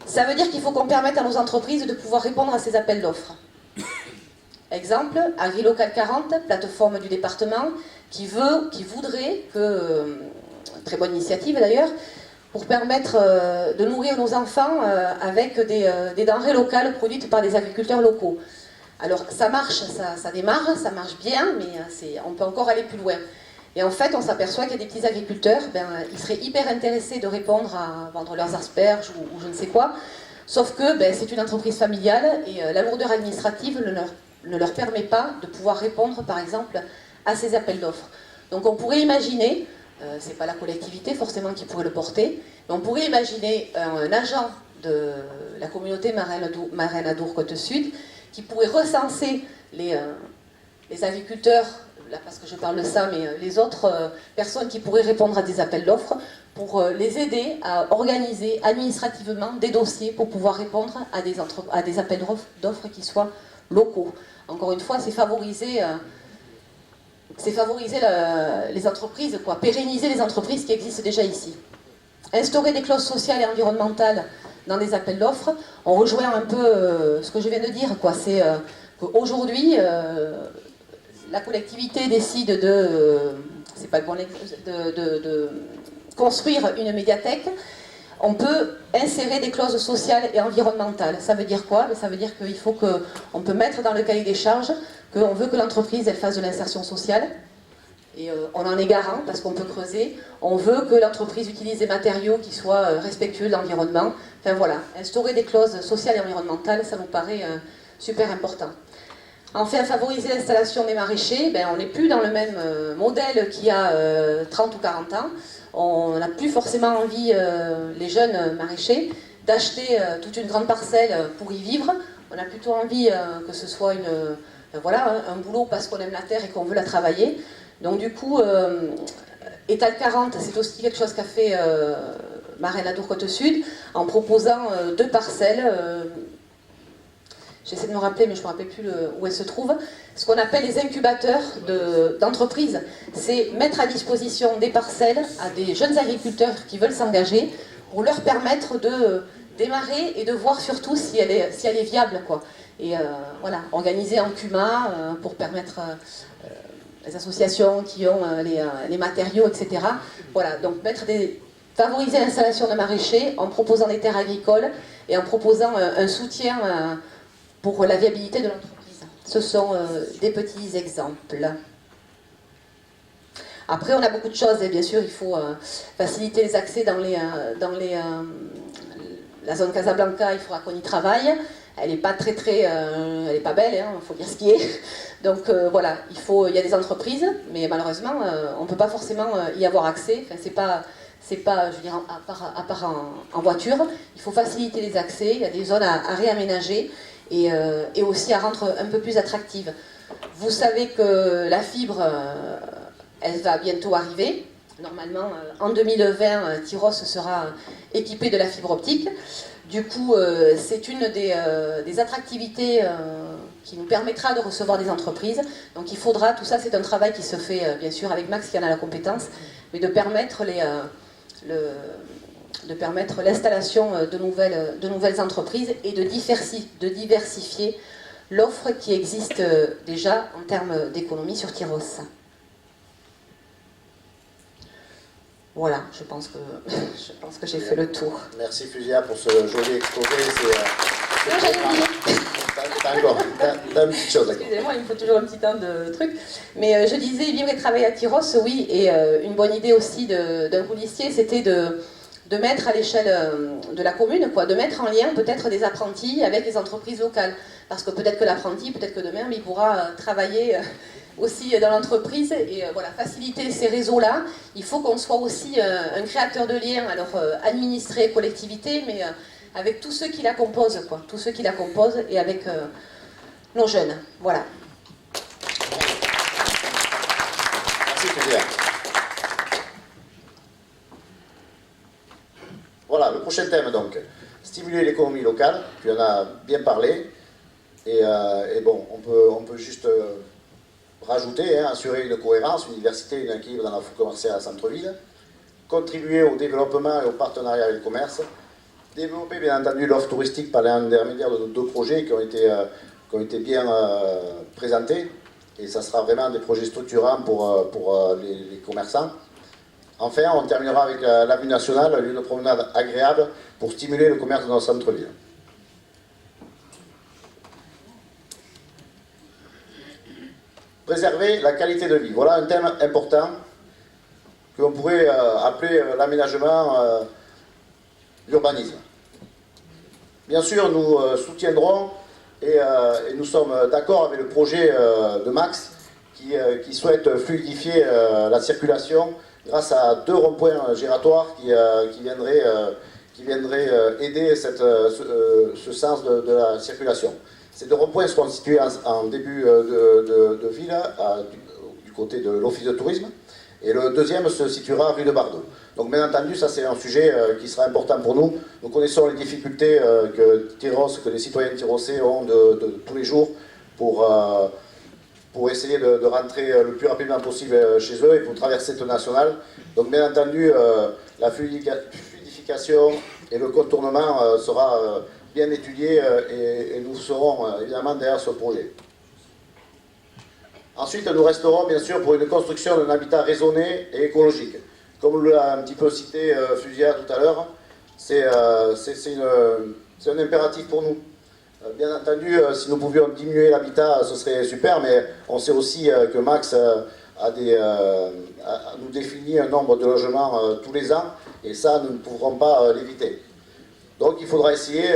Ça veut dire qu'il faut qu'on permette à nos entreprises de pouvoir répondre à ces appels d'offres. Exemple, AgriLocal 40, plateforme du département, qui voudrait très bonne initiative d'ailleurs, pour permettre de nourrir nos enfants avec des denrées locales produites par des agriculteurs locaux. Alors ça marche, ça démarre, ça marche bien, mais on peut encore aller plus loin. Et en fait, on s'aperçoit qu'il y a des petits agriculteurs, ils seraient hyper intéressés de répondre à vendre leurs asperges ou je ne sais quoi, sauf que c'est une entreprise familiale et la lourdeur administrative ne leur permet pas de pouvoir répondre, par exemple, à ces appels d'offres. Donc on pourrait imaginer, c'est pas la collectivité forcément qui pourrait le porter, mais on pourrait imaginer un agent de la communauté Marraine Adour Côte-Sud qui pourrait recenser les agriculteurs, là parce que je parle de ça, mais les autres personnes qui pourraient répondre à des appels d'offres pour les aider à organiser administrativement des dossiers pour pouvoir répondre à des appels d'offres qui soient locaux. Encore une fois, c'est favoriser les entreprises, pérenniser les entreprises qui existent déjà ici. Instaurer des clauses sociales et environnementales dans des appels d'offres, on rejoint un peu ce que je viens de dire, c'est qu'aujourd'hui, la collectivité décide de construire une médiathèque. on peut insérer des clauses sociales et environnementales. Ça veut dire quoi? Ça veut dire qu'il faut qu'on peut mettre dans le cahier des charges qu'on veut que l'entreprise elle fasse de l'insertion sociale. Et on en est garant parce qu'on peut creuser. On veut que l'entreprise utilise des matériaux qui soient respectueux de l'environnement. Enfin voilà, instaurer des clauses sociales et environnementales, ça nous paraît super important. Enfin, favoriser l'installation des maraîchers, on n'est plus dans le même modèle qu'il y a 30 ou 40 ans. On n'a plus forcément envie, les jeunes maraîchers, d'acheter toute une grande parcelle pour y vivre. On a plutôt envie que ce soit un boulot parce qu'on aime la terre et qu'on veut la travailler. Donc du coup, Étal 40, c'est aussi quelque chose qu'a fait Marais-Ladour-Côte-Sud, en proposant 2 parcelles, j'essaie de me rappeler, mais je ne me rappelle plus où elles se trouvent, ce qu'on appelle les incubateurs d'entreprises. C'est mettre à disposition des parcelles à des jeunes agriculteurs qui veulent s'engager pour leur permettre de démarrer et de voir surtout si elle est viable, quoi. Et voilà, organiser en CUMA pour permettre les associations qui ont les matériaux, etc. Voilà, donc favoriser l'installation de maraîchers en proposant des terres agricoles et en proposant un soutien pour la viabilité de l'entreprise. Ce sont des petits exemples. Après, on a beaucoup de choses, et bien sûr, il faut faciliter les accès dans la zone Casablanca, il faudra qu'on y travaille. Elle n'est pas elle n'est pas belle, il faut dire ce qui est. Donc voilà, il y a des entreprises, mais malheureusement, on ne peut pas forcément y avoir accès. Enfin, c'est pas, je veux dire, à part en voiture. Il faut faciliter les accès, il y a des zones à réaménager et aussi à rendre un peu plus attractive. Vous savez que la fibre, elle va bientôt arriver. Normalement, en 2020, Tyros sera équipé de la fibre optique. Du coup, c'est une des attractivités qui nous permettra de recevoir des entreprises. Donc il faudra, tout ça c'est un travail qui se fait bien sûr avec Max qui en a la compétence, mais de permettre l'installation de nouvelles entreprises et de diversifier l'offre qui existe déjà en termes d'économie sur Tyros. Voilà, je pense que j'ai fait le tour. Merci Fusia pour ce joli exposé. T'as une petite chose. Excusez-moi, il me faut toujours un petit temps de truc. Mais je disais, vivre et travailler à Tyros, oui, et une bonne idée aussi d'un coulissier, c'était de mettre à l'échelle de la commune, de mettre en lien peut-être des apprentis avec les entreprises locales. Parce que peut-être que l'apprenti, peut-être que demain, il pourra travailler aussi dans l'entreprise et voilà, faciliter ces réseaux-là. Il faut qu'on soit aussi un créateur de liens, alors administré, collectivité, mais avec tous ceux qui la composent, tous ceux qui la composent et avec nos jeunes. Voilà. Merci Fusia. Voilà, le prochain thème donc, stimuler l'économie locale, tu en as bien parlé, et bon, on peut juste rajouter, assurer une cohérence, une diversité, un équilibre dans la foule commerciale à centre-ville, contribuer au développement et au partenariat avec le commerce, développer bien entendu l'offre touristique par l'intermédiaire de nos 2 projets qui ont été bien présentés, et ça sera vraiment des projets structurants pour les commerçants. Enfin, on terminera avec l'avenue nationale, lieu de promenade agréable pour stimuler le commerce dans notre centre-ville. Préserver la qualité de vie. Voilà un thème important que l'on pourrait appeler l'aménagement, l'urbanisme. Bien sûr, nous soutiendrons et nous sommes d'accord avec le projet de Max qui souhaite fluidifier la circulation grâce à 2 ronds-points giratoires qui viendraient aider ce sens de la circulation. Ces 2 ronds-points seront situés en début de ville, du côté de l'office de tourisme, et le deuxième se situera rue de Bardot. Donc bien entendu, ça c'est un sujet qui sera important pour nous. Nous connaissons les difficultés que les citoyens tyrosais ont de tous les jours pour essayer de rentrer le plus rapidement possible chez eux et pour traverser le national. Donc bien entendu, la fluidification et le contournement sera bien étudié et nous serons évidemment derrière ce projet. Ensuite, nous resterons bien sûr pour une construction d'un habitat raisonné et écologique. Comme l'a un petit peu cité Fusia tout à l'heure, c'est un impératif pour nous. Bien entendu, si nous pouvions diminuer l'habitat, ce serait super, mais on sait aussi que Max nous définit un nombre de logements tous les ans, et ça, nous ne pourrons pas l'éviter. Donc il faudra essayer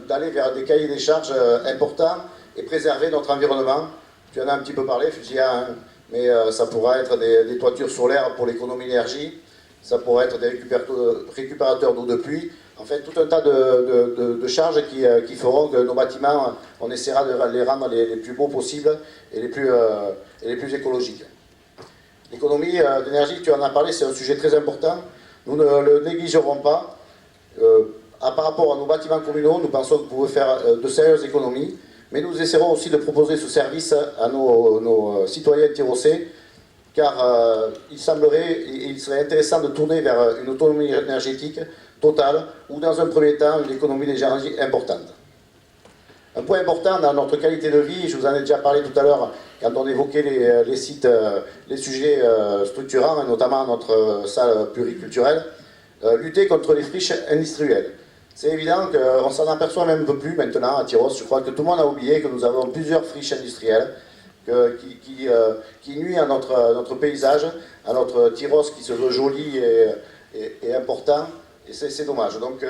d'aller vers des cahiers des charges importants et préserver notre environnement. Tu en as un petit peu parlé, Fusia, hein, mais ça pourra être des toitures solaires pour l'économie d'énergie, ça pourrait être des récupérateurs d'eau de pluie, en fait tout un tas de charges qui feront que nos bâtiments, on essaiera de les rendre les plus beaux possibles et les plus écologiques. L'économie d'énergie, tu en as parlé, c'est un sujet très important, nous ne le négligerons pas. Par rapport à nos bâtiments communaux, nous pensons que vous pouvez faire de sérieuses économies, mais nous essaierons aussi de proposer ce service à nos citoyens tyrossais, car il serait intéressant de tourner vers une autonomie énergétique totale, ou dans un premier temps, une économie d'énergie importante. Un point important dans notre qualité de vie, je vous en ai déjà parlé tout à l'heure, quand on évoquait les sites, les sujets structurants, et notamment notre salle pluriculturelle, lutter contre les friches industrielles. C'est évident qu'on s'en aperçoit même un peu plus maintenant à Tyrosse. Je crois que tout le monde a oublié que nous avons plusieurs friches industrielles qui nuisent à notre paysage, à notre Tyrosse qui se veut joli et important. Et c'est dommage. Donc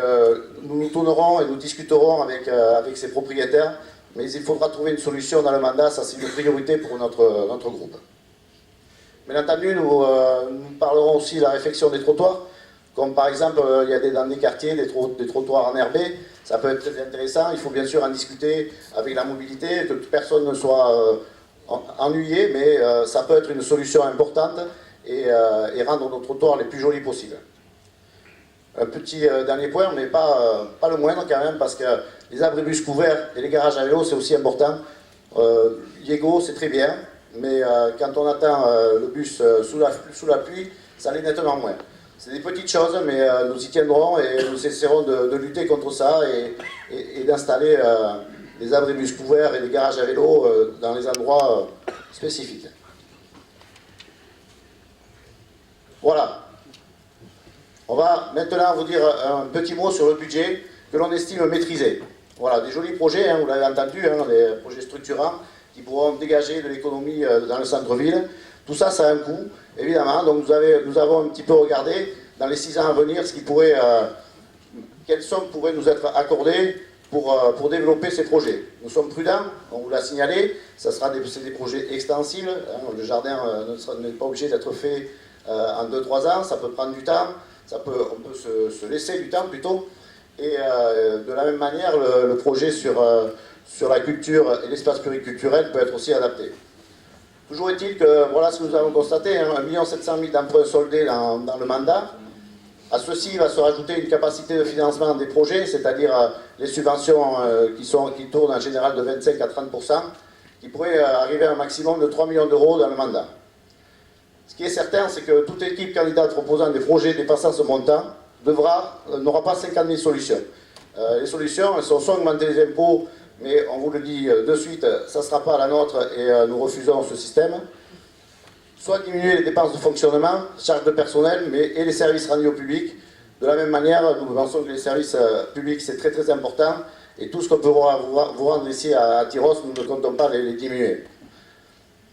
nous nous tournerons et nous discuterons avec ces propriétaires, mais il faudra trouver une solution dans le mandat. Ça, c'est une priorité pour notre groupe. Bien entendu, nous parlerons aussi de la réfection des trottoirs. Comme par exemple, il y a dans des quartiers des trottoirs enherbés, ça peut être très intéressant. Il faut bien sûr en discuter avec la mobilité, que personne ne soit ennuyé, mais ça peut être une solution importante et rendre nos trottoirs les plus jolis possibles. Un petit dernier point, mais pas le moindre quand même, parce que les abribus couverts et les garages à vélo, c'est aussi important. Diego, c'est très bien, mais quand on attend le bus sous la pluie, ça l'est nettement moins. C'est des petites choses, mais nous y tiendrons et nous essaierons de lutter contre ça et d'installer des abribus couverts et des garages à vélo dans les endroits spécifiques. Voilà. On va maintenant vous dire un petit mot sur le budget que l'on estime maîtrisé. Voilà, des jolis projets, hein, vous l'avez entendu, hein, des projets structurants qui pourront dégager de l'économie dans le centre-ville. Tout ça, ça a un coût, évidemment. Donc nous avons un petit peu regardé dans les 6 ans à venir quelles sommes pourraient nous être accordées pour développer ces projets. Nous sommes prudents, on vous l'a signalé, c'est des projets extensibles. Hein, le jardin n'est pas obligé d'être fait en 2-3 ans, ça peut prendre du temps, on peut se laisser du temps plutôt. Et de la même manière, le projet sur la culture et l'espace pluriculturel peut être aussi adapté. Toujours est-il que, voilà ce que nous avons constaté, hein, 1 700 000 d'emprunts soldés dans le mandat. À ceci va se rajouter une capacité de financement des projets, c'est-à-dire les subventions qui tournent en général de 25 à 30%, qui pourraient arriver à un maximum de 3 millions d'euros dans le mandat. Ce qui est certain, c'est que toute équipe candidate proposant des projets dépassant ce montant n'aura pas 50 000 solutions. Les solutions, elles sont soit augmenter les impôts, mais on vous le dit de suite, ça ne sera pas la nôtre et nous refusons ce système. Soit diminuer les dépenses de fonctionnement, charges de personnel et les services rendus au public. De la même manière, nous pensons que les services publics c'est très très important et tout ce qu'on peut vous rendre ici à Tyrosse, nous ne comptons pas les diminuer.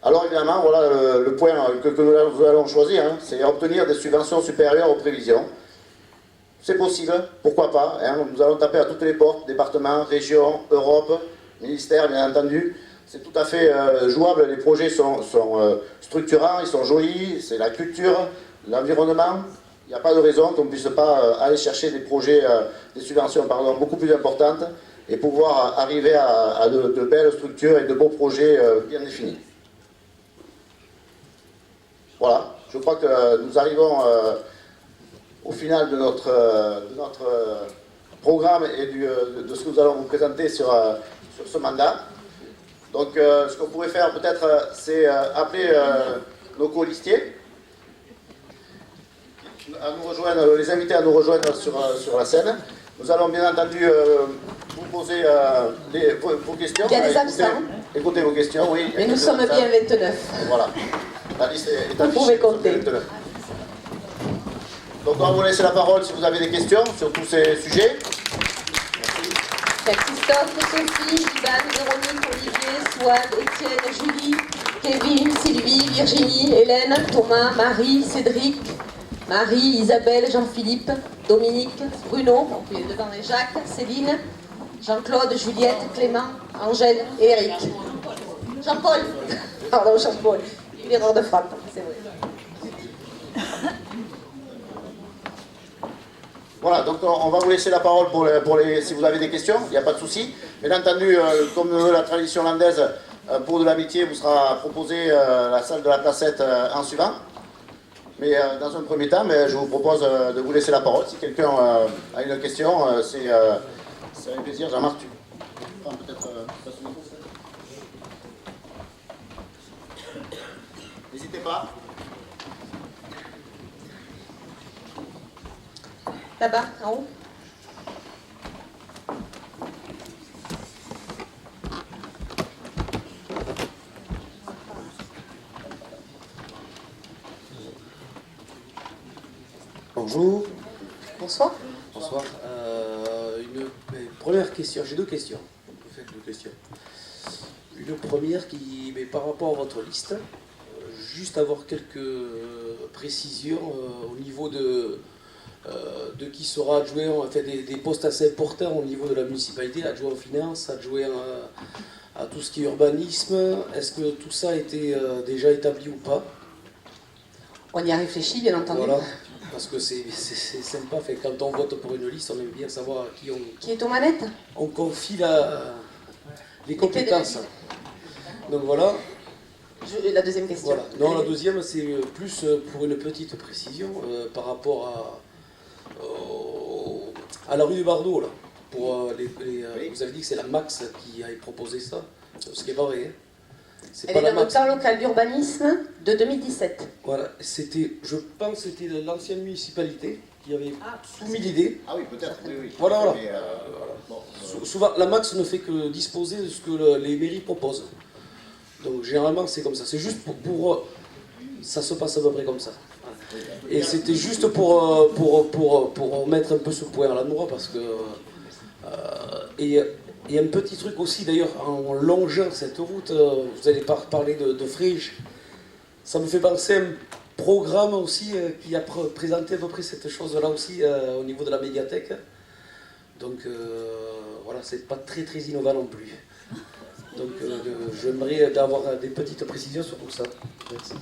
Alors évidemment, voilà le point que nous allons choisir, hein, c'est obtenir des subventions supérieures aux prévisions. C'est possible, pourquoi pas, hein, nous allons taper à toutes les portes, départements, régions, Europe, ministère bien entendu. C'est tout à fait jouable, les projets sont structurants, ils sont jolis, c'est la culture, l'environnement. Il n'y a pas de raison qu'on ne puisse pas aller chercher des projets, des subventions beaucoup plus importantes et pouvoir arriver à de belles structures et de beaux projets bien définis. Voilà, je crois que nous arrivons au final de notre programme et de ce que nous allons vous présenter sur ce mandat. Donc ce qu'on pourrait faire peut-être, c'est appeler nos co-listiers, les inviter à nous rejoindre sur la scène. Nous allons bien entendu vous poser vos questions. Il y a des absents. Écoutez vos questions, oui. Mais nous sommes bien 29. Voilà. La liste est Vous pouvez compter. 29. Donc on va vous laisser la parole si vous avez des questions sur tous ces sujets. Il y a Christophe, Sophie, Ivan, Véronique, Olivier, Swan, Étienne, Julie, Kevin, Sylvie, Virginie, Hélène, Thomas, Marie, Cédric, Marie, Isabelle, Jean-Philippe, Dominique, Bruno, donc il est devant les Jacques, Céline, Jean-Claude, Juliette, Clément, Angèle et Eric. Jean-Paul. Pardon, Jean-Paul. Une erreur de frappe, c'est vrai. Voilà, donc on va vous laisser la parole si vous avez des questions, il n'y a pas de souci. Bien entendu, comme la tradition hollandaise, pour de l'amitié, vous sera proposé la salle de la placette en suivant. Mais dans un premier temps, je vous propose de vous laisser la parole. Si quelqu'un a une question, c'est avec plaisir. Jean-Marc, tu prends peut-être passe le micro. N'hésitez pas. Là-bas, en haut. Bonjour. Bonsoir. Bonsoir. Une première question, j'ai deux questions. On peut faire deux questions. Une première mais par rapport à votre liste, juste avoir quelques précisions au niveau de qui sera adjoint, enfin des postes assez importants au niveau de la municipalité, adjoint aux finances, adjoint à tout ce qui est urbanisme. Est-ce que tout ça a été déjà établi ou pas? On y a réfléchi, bien entendu. Voilà, parce que c'est sympa, fait, quand on vote pour une liste, on aime bien savoir à qui Qui est aux manettes? on confie les compétences. Donc voilà. La deuxième question. Voilà. Non, la deuxième, c'est plus pour une petite précision par rapport à la rue du Bardo. Là. Pour, vous avez dit que c'est la Max qui a proposé ça, ce qui est pas vrai. Hein. Elle est dans le plan local d'urbanisme de 2017. Voilà, je pense que c'était l'ancienne municipalité qui avait soumis l'idée. Ah oui, peut-être, oui. Voilà. Mais, Bon. Souvent, la Max ne fait que disposer de ce que les mairies proposent. Donc généralement, c'est comme ça. C'est juste pour ça se passe à peu près comme ça. Et c'était juste pour mettre un peu ce point à l'endroit parce que... et un petit truc aussi, d'ailleurs, en longeant cette route, vous allez parler de friche. Ça me fait penser à un programme aussi qui a présenté à peu près cette chose-là aussi au niveau de la médiathèque. Donc voilà, c'est pas très très innovant non plus. Donc j'aimerais avoir des petites précisions sur tout ça. Merci.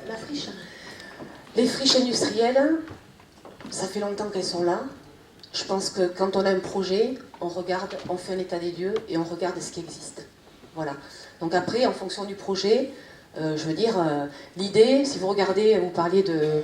La friche. Les friches industrielles, ça fait longtemps qu'elles sont là. Je pense que quand on a un projet, on regarde, on fait un état des lieux et on regarde ce qui existe. Voilà. Donc après, en fonction du projet, je veux dire, l'idée, si vous regardez, vous parliez de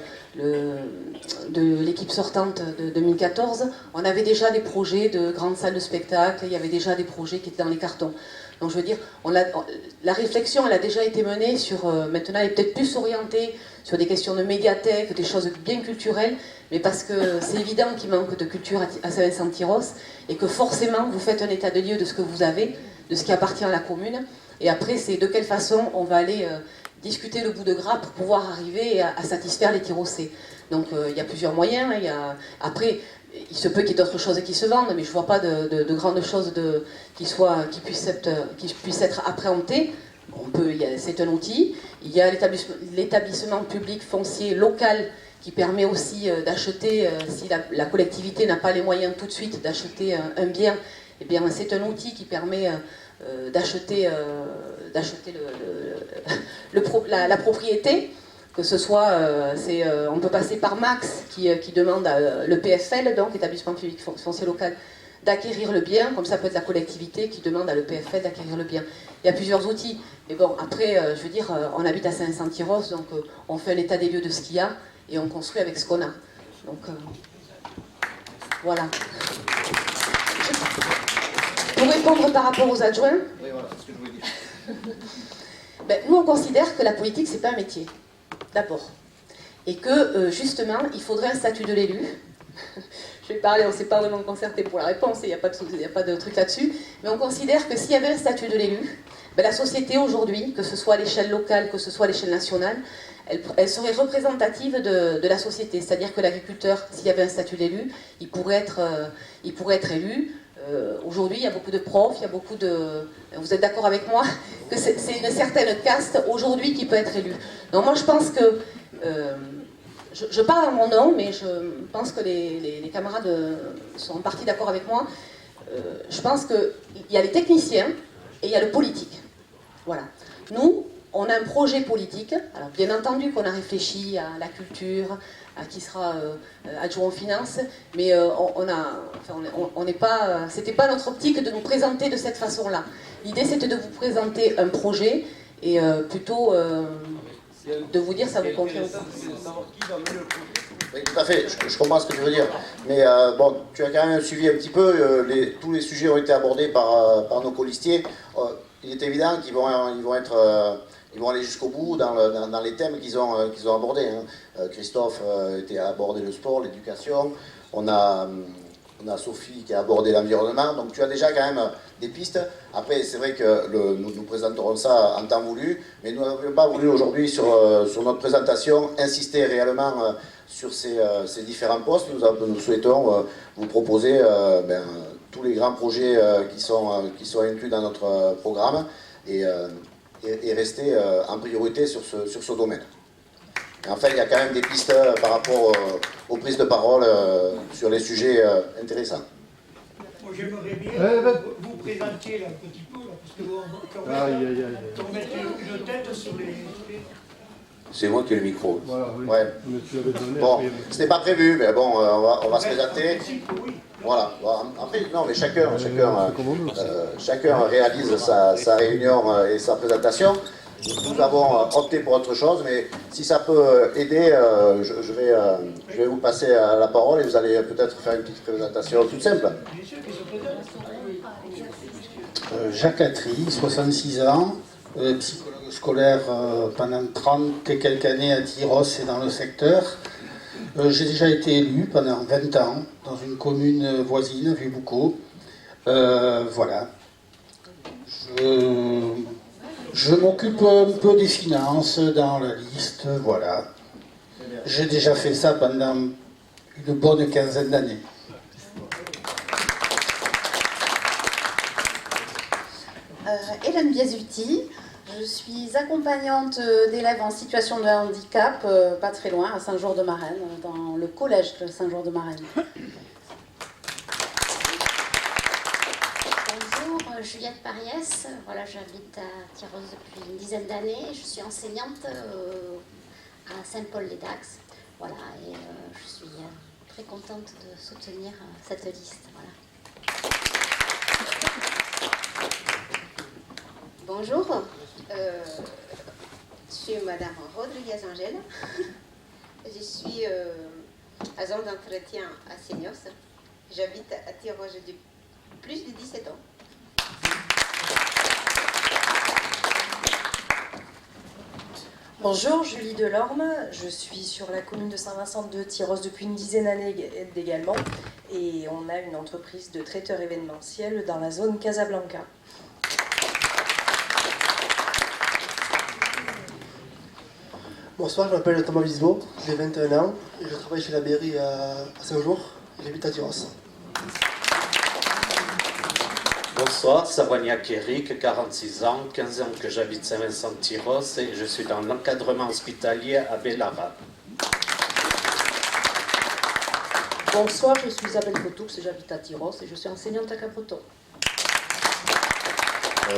l'équipe sortante de 2014, on avait déjà des projets de grandes salles de spectacle, il y avait déjà des projets qui étaient dans les cartons. Donc je veux dire, la réflexion, elle a déjà été menée sur, maintenant elle est peut-être plus orientée sur des questions de médiathèque, des choses bien culturelles, mais parce que c'est évident qu'il manque de culture à Saint-Vincent-de-Tyrosse et que forcément vous faites un état de lieu de ce que vous avez, de ce qui appartient à la commune, et après c'est de quelle façon on va aller discuter le bout de gras pour pouvoir arriver à satisfaire les Tyrossais. Donc il y a plusieurs moyens, après il se peut qu'il y ait d'autres choses qui se vendent, mais je ne vois pas de grandes choses qui puissent être appréhendées. C'est un outil. Il y a l'établissement public foncier local qui permet aussi d'acheter, si la collectivité n'a pas les moyens tout de suite d'acheter un bien, eh bien c'est un outil qui permet d'acheter la propriété. Que ce soit, on peut passer par Max qui demande le PFL, donc établissement public foncier local, d'acquérir le bien, comme ça peut être la collectivité qui demande à l'EPFL d'acquérir le bien. Il y a plusieurs outils, mais bon, après, je veux dire, on habite à Saint-Vincent-de-Tyrosse, donc on fait un état des lieux de ce qu'il y a, et on construit avec ce qu'on a. Donc, voilà. Pour répondre par rapport aux adjoints, oui, voilà, c'est ce que je voulais dire. Nous on considère que la politique, c'est pas un métier. D'abord. Et que, justement, il faudrait un statut de l'élu, je vais parler, on ne s'est pas vraiment concerté pour la réponse, il n'y a pas de truc là-dessus, mais on considère que s'il y avait un statut de l'élu, ben la société aujourd'hui, que ce soit à l'échelle locale, que ce soit à l'échelle nationale, elle serait représentative de la société. C'est-à-dire que l'agriculteur, s'il y avait un statut d'élu, il pourrait être élu. Aujourd'hui, il y a beaucoup de profs, il y a beaucoup de... Vous êtes d'accord avec moi que c'est une certaine caste aujourd'hui qui peut être élue. Donc moi, je pense que... je parle à mon nom, mais je pense que les camarades sont en partie d'accord avec moi. Je pense qu'il y a les techniciens et il y a le politique. Voilà. Nous, on a un projet politique. Alors, bien entendu qu'on a réfléchi à la culture, à qui sera adjoint aux finances, mais c'était pas notre optique de nous présenter de cette façon-là. L'idée, c'était de vous présenter un projet et plutôt de vous dire ça vous convient ou pas. Oui, tout à fait, je comprends ce que tu veux dire. Mais bon, tu as quand même suivi un petit peu, tous les sujets ont été abordés par nos colistiers. Il est évident qu'ils vont aller jusqu'au bout dans les thèmes qu'ils ont abordés. Hein. Christophe était à aborder le sport, l'éducation. On a Sophie qui a abordé l'environnement. Donc tu as déjà quand même des pistes. Après, c'est vrai que nous présenterons ça en temps voulu, mais nous n'avons pas voulu aujourd'hui sur notre présentation insister réellement sur ces différents postes. Nous souhaitons vous proposer tous les grands projets qui sont inclus dans notre programme et rester en priorité sur ce domaine. Et enfin, il y a quand même des pistes par rapport aux prises de parole sur les sujets intéressants. Moi, j'aimerais bien vous présenter là, un petit peu, là, parce que vous mettez une tête sur les... C'est moi qui ai le micro. Voilà, oui. Ouais. Bon, c'était pas prévu, mais bon, on va se présenter. Voilà. Après, non, mais chacun réalise sa réunion et sa présentation. Nous avons opté pour autre chose, mais si ça peut aider, je vais vous passer la parole et vous allez peut-être faire une petite présentation toute simple. Jacques Atry, 66 ans, psychologue scolaire pendant 30 et quelques années à Tyros et dans le secteur. J'ai déjà été élu pendant 20 ans dans une commune voisine, Vieux-Boucau. Voilà. Je m'occupe un peu des finances dans la liste, voilà. J'ai déjà fait ça pendant une bonne quinzaine d'années. Hélène Biasuti, je suis accompagnante d'élèves en situation de handicap, pas très loin, à Saint-Jean-de-Marennes, dans le collège de Saint-Jean-de-Marennes. Bonjour, Juliette Pariès, voilà, j'habite à Tyros depuis une dizaine d'années, je suis enseignante à Saint-Paul-les-Dax, voilà, et je suis très contente de soutenir cette liste, voilà. Bonjour, je suis Madame Rodriguez Angèle. Je suis agent d'entretien à Seniors. J'habite à Tyros depuis plus de 17 ans. Bonjour, Julie Delorme, je suis sur la commune de Saint-Vincent de Tyros depuis une dizaine d'années également et on a une entreprise de traiteurs événementiels dans la zone Casablanca. Bonsoir, je m'appelle Thomas Visbo, j'ai 21 ans et je travaille chez la mairie à Saint-Jour et j'habite à Tyros. Bonsoir, Savagnac Eric, 46 ans, 15 ans que j'habite Saint-Vincent-de-Tyros et je suis dans l'encadrement hospitalier à Bellara. Bonsoir, je suis Isabelle Cotoux, j'habite à Tyros et je suis enseignante à Cap-Breton.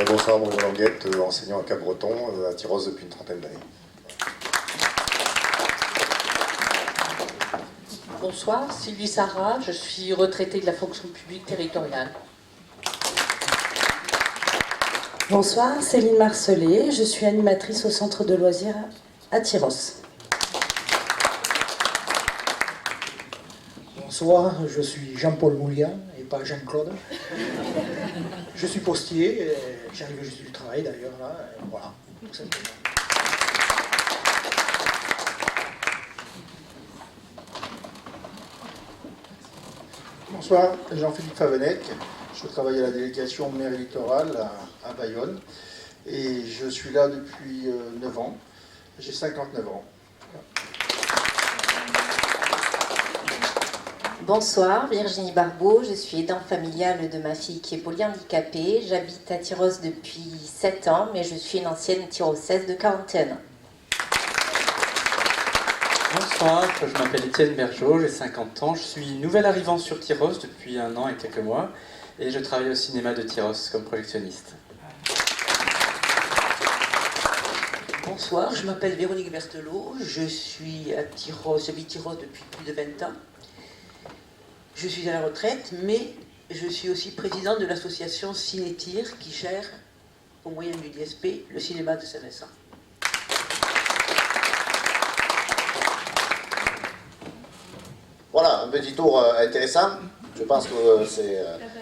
Bonsoir, Bruno Languette, enseignant à Cap-Breton, à Tyros depuis une trentaine d'années. Bonsoir, Sylvie Sarah, je suis retraitée de la fonction publique territoriale. Bonsoir, Céline Marcelet, je suis animatrice au centre de loisirs à Tyros. Bonsoir, je suis Jean-Paul Moulian et pas Jean-Claude. Je suis postier, j'arrive juste du travail d'ailleurs, là, voilà, tout simplement. Bonsoir, Jean-Philippe Favenec. Je travaille à la délégation mairie littorale à Bayonne. Et je suis là depuis 9 ans. J'ai 59 ans. Bonsoir, Virginie Barbeau, je suis aidante familiale de ma fille qui est polyhandicapée. J'habite à Tyrosse depuis 7 ans, mais je suis une ancienne tyrossaise de 41 ans. Bonsoir, je m'appelle Étienne Bergeau, j'ai 50 ans. Je suis nouvel arrivant sur Tyrosse depuis 1 an et quelques mois. Et je travaille au cinéma de Tyrosse comme projectionniste. Bonsoir, je m'appelle Véronique Berthelot, je suis à Tyrosse, j'habite Tyrosse depuis plus de 20 ans. Je suis à la retraite, mais je suis aussi présidente de l'association Cinétir qui gère, au moyen du DSP, le cinéma de Saint-Vincent. Voilà, un petit tour intéressant. Je pense que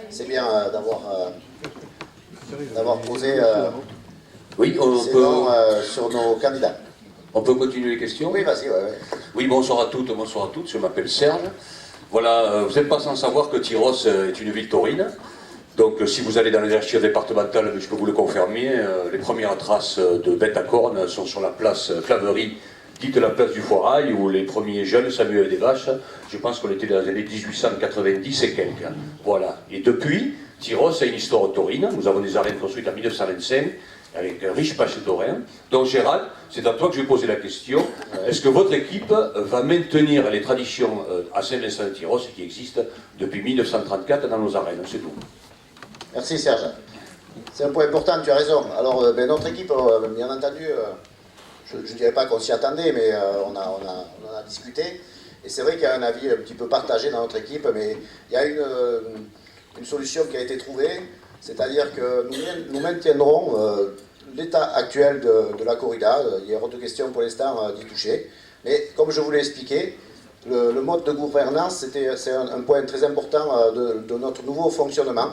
c'est bien d'avoir posé oui, ces noms sur nos candidats. On peut continuer les questions? Oui, vas-y. Ouais. Oui, bonsoir à toutes, bonsoir à toutes. Je m'appelle Serge. Voilà, vous n'êtes pas sans savoir que Tyrosse est une ville taurine. Donc, si vous allez dans les archives départementales, je peux vous le confirmer, les premières traces de bêtes à cornes sont sur la place Claverie, dite la place du Foirail, où les premiers jeunes s'amusaient des vaches. Je pense qu'on était dans les années 1890 et quelques. Voilà. Et depuis, Tyrosse a une histoire taurine. Nous avons des arènes construites en 1925, avec un riche passé taurin. Donc, Gérald, c'est à toi que je vais poser la question. Est-ce que votre équipe va maintenir les traditions à Saint-Vincent-de-Tyrosse qui existent depuis 1934 dans nos arènes? C'est tout. Merci Serge. C'est un point important, tu as raison. Alors, notre équipe, bien entendu, je ne dirais pas qu'on s'y attendait, mais on en a discuté. Et c'est vrai qu'il y a un avis un petit peu partagé dans notre équipe, mais il y a une solution qui a été trouvée, c'est-à-dire que nous maintiendrons l'état actuel de la corrida. Il y a hors de question pour l'instant d'y toucher. Mais comme je vous l'ai expliqué, le mode de gouvernance, c'est un point très important de notre nouveau fonctionnement.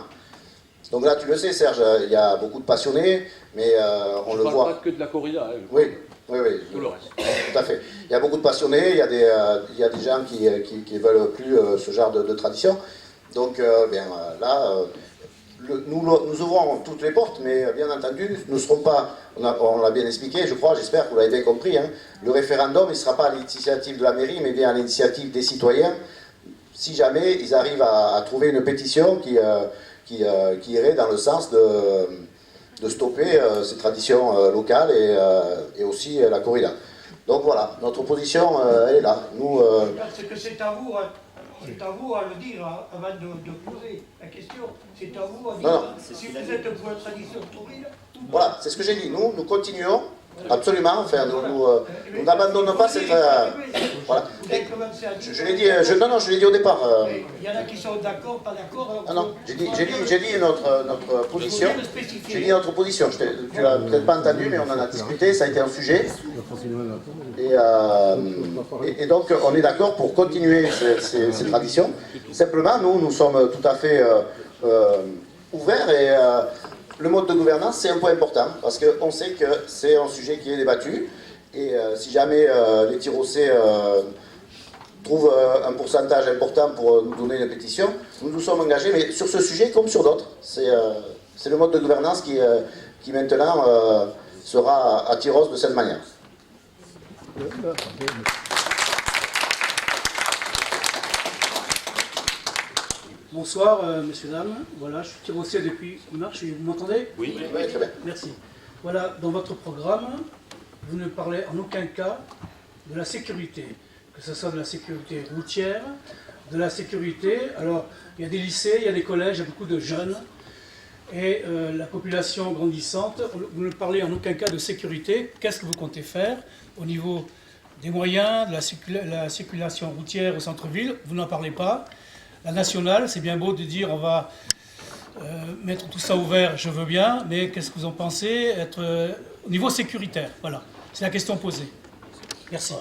Donc là, tu le sais, Serge, il y a beaucoup de passionnés, mais on le voit. Je ne parle pas que de la corrida. Hein, oui. Tout le reste. Tout à fait. Il y a beaucoup de passionnés, il y a des gens qui ne veulent plus ce genre de tradition. Donc, nous ouvrons toutes les portes, mais bien entendu, nous ne serons pas, on l'a bien expliqué, je crois, j'espère que vous l'avez bien compris, hein, le référendum, il ne sera pas à l'initiative de la mairie, mais bien à l'initiative des citoyens, si jamais ils arrivent à trouver une pétition qui irait dans le sens de stopper ces traditions locales et aussi la corrida. Donc voilà, notre position, elle est là. Nous, c'est que c'est à vous à le dire avant de poser la question. C'est à vous à dire si vous êtes pour la tradition taurine. Voilà, c'est ce que j'ai dit. Nous continuons. Absolument, enfin, nous n'abandonnons pas cette... voilà. Je l'ai dit, je l'ai dit au départ. Il y en a qui sont d'accord, pas d'accord. Non, j'ai dit notre position. J'ai dit notre position. Tu l'as peut-être pas entendu, mais on en a discuté, ça a été un sujet. Et donc, on est d'accord pour continuer ces traditions. Simplement, nous sommes tout à fait ouverts et... le mode de gouvernance, c'est un point important, parce qu'on sait que c'est un sujet qui est débattu, et si jamais les Tyrossais trouvent un pourcentage important pour nous donner une pétition, nous nous sommes engagés, mais sur ce sujet comme sur d'autres. C'est le mode de gouvernance qui maintenant sera à Tyrosse de cette manière. Bonsoir, messieurs, dames. Voilà, je suis Tyrossais depuis mars. Vous m'entendez? Oui, très bien. Merci. Voilà, dans votre programme, vous ne parlez en aucun cas de la sécurité, que ce soit de la sécurité routière, de la sécurité. Alors, il y a des lycées, il y a des collèges, il y a beaucoup de jeunes, et la population grandissante. Vous ne parlez en aucun cas de sécurité. Qu'est-ce que vous comptez faire au niveau des moyens, de la circulation routière au centre-ville? Vous n'en parlez pas. La nationale, c'est bien beau de dire on va mettre tout ça ouvert, je veux bien, mais qu'est-ce que vous en pensez au niveau sécuritaire? Voilà, c'est la question posée. Merci.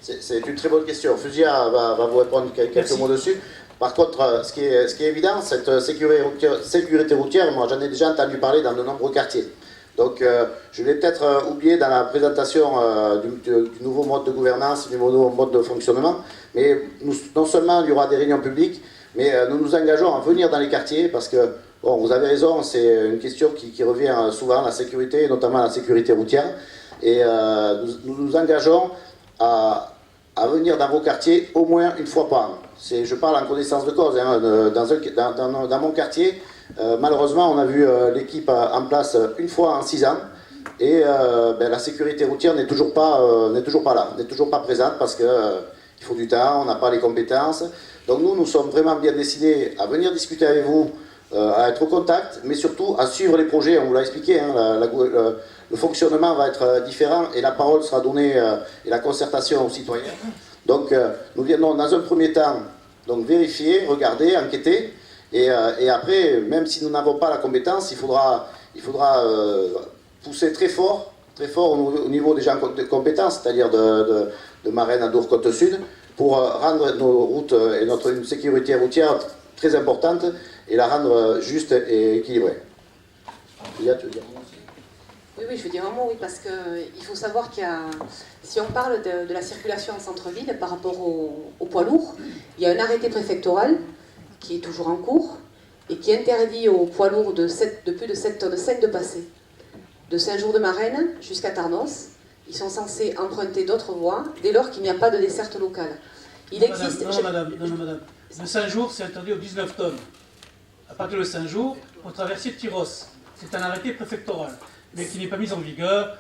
C'est une très bonne question. Fusia va vous répondre quelques mots dessus. Par contre, ce qui est évident, cette sécurité routière, moi j'en ai déjà entendu parler dans de nombreux quartiers. Donc je l'ai peut-être oublié dans la présentation du nouveau mode de gouvernance, du nouveau mode de fonctionnement, mais non seulement il y aura des réunions publiques, Mais nous nous engageons à venir dans les quartiers parce que, bon, vous avez raison, c'est une question qui revient souvent, la sécurité, notamment la sécurité routière. Et nous nous engageons à venir dans vos quartiers au moins une fois par an. Je parle en connaissance de cause. Hein, dans mon quartier, malheureusement, on a vu l'équipe en place une fois en 6 ans. Et la sécurité routière n'est toujours pas là, n'est toujours pas présente parce qu'il faut du temps, on n'a pas les compétences. Donc nous sommes vraiment bien décidés à venir discuter avec vous, à être au contact, mais surtout à suivre les projets. On vous l'a expliqué, hein, le fonctionnement va être différent et la parole sera donnée et la concertation aux citoyens. Donc nous viendrons dans un premier temps donc, vérifier, regarder, enquêter. Et après, même si nous n'avons pas la compétence, il faudra pousser très fort au niveau des gens de compétences, c'est-à-dire de Marennes à Dour-Côte-Sud, pour rendre nos routes et une sécurité routière très importante et la rendre juste et équilibrée. Lia, tu veux dire un mot aussi ? Oui, je veux dire un mot, oui, parce qu'il faut savoir si on parle de la circulation en centre-ville par rapport aux poids lourds, il y a un arrêté préfectoral qui est toujours en cours et qui interdit aux poids lourds de plus de 7 tonnes 5 de passer. De Saint-Jour-de-Marennes jusqu'à Tarnos, ils sont censés emprunter d'autres voies dès lors qu'il n'y a pas de desserte locale. Il existe... Non, madame. Le Saint-Jour, c'est interdit aux 19 tonnes. À partir de Saint-Jour, pour traverser Tyrosse. C'est un arrêté préfectoral, mais qui n'est pas mis en vigueur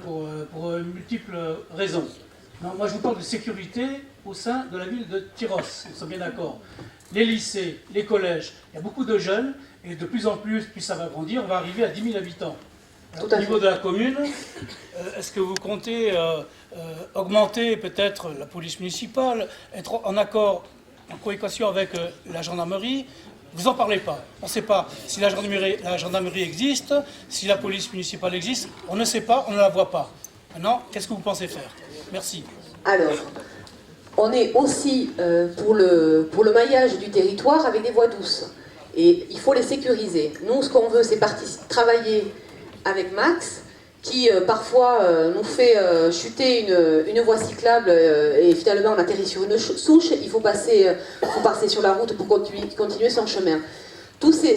pour multiples raisons. Non, moi, je vous parle de sécurité au sein de la ville de Tyrosse, nous sommes bien d'accord. Les lycées, les collèges, il y a beaucoup de jeunes, et de plus en plus ça va grandir, on va arriver à 10 000 habitants. Au niveau de la commune, est-ce que vous comptez augmenter peut-être la police municipale, être en accord, en coéquation avec la gendarmerie? Vous n'en parlez pas. On ne sait pas si la gendarmerie existe, si la police municipale existe. On ne sait pas, on ne la voit pas. Maintenant, qu'est-ce que vous pensez faire? Merci. Alors, on est aussi pour le maillage du territoire avec des voies douces. Et il faut les sécuriser. Nous, ce qu'on veut, c'est travailler avec Max, qui parfois nous fait chuter une voie cyclable et finalement on atterrit sur une souche. Il faut passer sur la route pour continuer son chemin. Toutes ces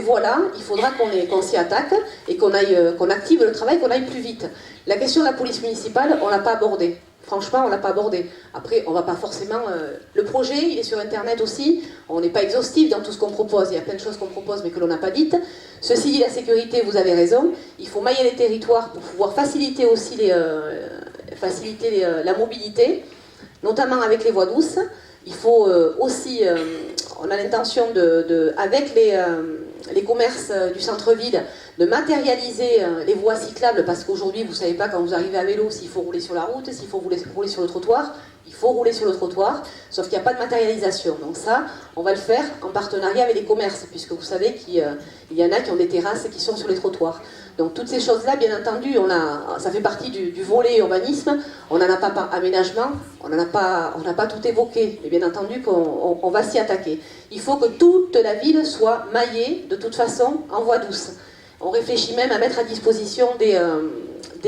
voies-là, il faudra qu'on s'y attaque et qu'on active le travail, qu'on aille plus vite. La question de la police municipale, on ne l'a pas abordée. Franchement, on ne l'a pas abordé. Après, on ne va pas forcément... le projet, il est sur Internet aussi. On n'est pas exhaustif dans tout ce qu'on propose. Il y a plein de choses qu'on propose, mais que l'on n'a pas dites. Ceci dit, la sécurité, vous avez raison. Il faut mailler les territoires pour pouvoir faciliter aussi la mobilité, notamment avec les voies douces. Il faut aussi... on a l'intention, avec les commerces du centre-ville, de matérialiser les voies cyclables, parce qu'aujourd'hui, vous ne savez pas quand vous arrivez à vélo s'il faut rouler sur la route, s'il faut rouler sur le trottoir. Il faut rouler sur le trottoir, sauf qu'il n'y a pas de matérialisation. Donc ça, on va le faire en partenariat avec les commerces, puisque vous savez qu'il y en a qui ont des terrasses qui sont sur les trottoirs. Donc toutes ces choses-là, bien entendu, ça fait partie du volet urbanisme. On n'en a pas par aménagement, on n'a pas tout évoqué. Mais bien entendu qu'on va s'y attaquer. Il faut que toute la ville soit maillée, de toute façon, en voie douce. On réfléchit même à mettre à disposition des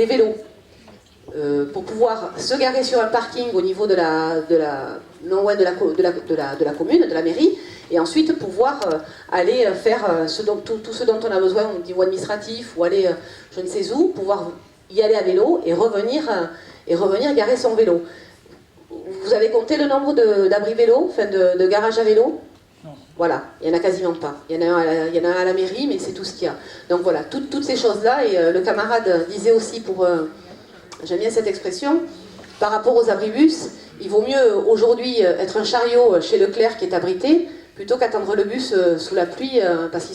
vélos. Pour pouvoir se garer sur un parking au niveau de la commune, de la mairie, et ensuite pouvoir aller faire tout ce dont on a besoin au niveau administratif, ou aller je ne sais où, pouvoir y aller à vélo et revenir garer son vélo. Vous avez compté le nombre d'abris vélo, enfin de garages à vélo? Voilà, il n'y en a quasiment pas. Il y en a un à la mairie, mais c'est tout ce qu'il y a. Donc voilà, toutes ces choses-là, et le camarade disait aussi j'aime bien cette expression, par rapport aux abribus, il vaut mieux aujourd'hui être un chariot chez Leclerc qui est abrité, plutôt qu'attendre le bus sous la pluie, parce que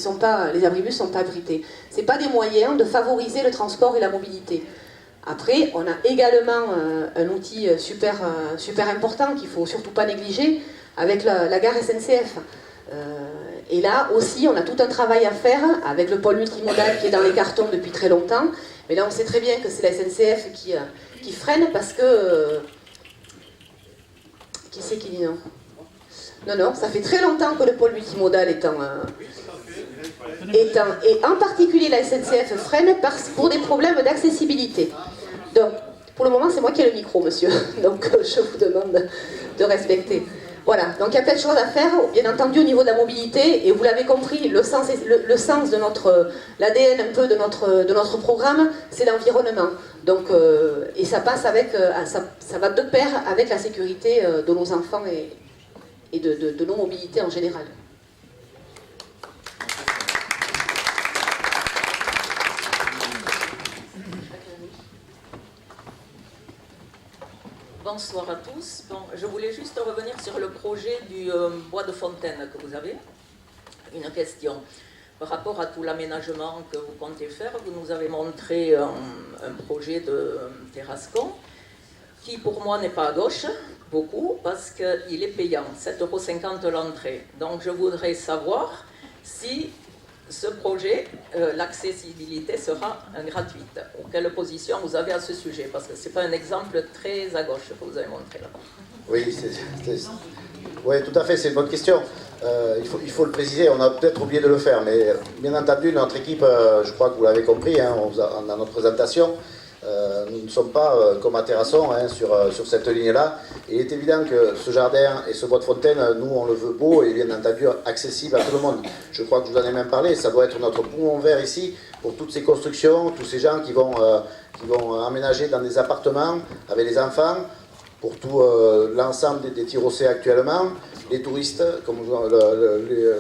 les abribus ne sont pas abrités. Ce n'est pas des moyens de favoriser le transport et la mobilité. Après, on a également un outil super important qu'il ne faut surtout pas négliger, avec la gare SNCF. Et là aussi, on a tout un travail à faire avec le pôle multimodal qui est dans les cartons depuis très longtemps. Mais là, on sait très bien que c'est la SNCF qui freine parce que... Qui c'est qui dit non? Non, ça fait très longtemps que le pôle multimodal est et en particulier la SNCF freine pour des problèmes d'accessibilité. Donc, pour le moment, c'est moi qui ai le micro, monsieur. Donc, je vous demande de respecter. Voilà, donc il y a plein de choses à faire, bien entendu au niveau de la mobilité, et vous l'avez compris, le sens de notre, l'ADN un peu de notre programme, c'est l'environnement. Donc, et ça passe avec, ça va de pair avec la sécurité de nos enfants et de nos mobilités en général. Bonsoir à tous. Bon, je voulais juste revenir sur le projet du bois de fontaine que vous avez. Une question. Par rapport à tout l'aménagement que vous comptez faire, vous nous avez montré un projet de Terrascon qui pour moi n'est pas à gauche, beaucoup, parce qu'il est payant, 7,50 € l'entrée. Donc je voudrais savoir si ce projet, l'accessibilité sera gratuite. Quelle position vous avez à ce sujet? Parce que ce n'est pas un exemple très à gauche que vous avez montré là. Oui, oui, tout à fait, c'est une bonne question. Il faut le préciser, on a peut-être oublié de le faire, mais bien entendu, notre équipe, je crois que vous l'avez compris, hein, dans notre présentation, nous ne sommes pas comme à Terrasson hein, sur cette ligne-là. Il est évident que ce jardin et ce bois de fontaine, nous on le veut beau et bien entendu accessible à tout le monde. Je crois que je vous en ai même parlé, ça doit être notre poumon vert ici pour toutes ces constructions, tous ces gens qui vont emménager dans des appartements avec les enfants, pour tout l'ensemble des Tyrossais actuellement, les touristes, comme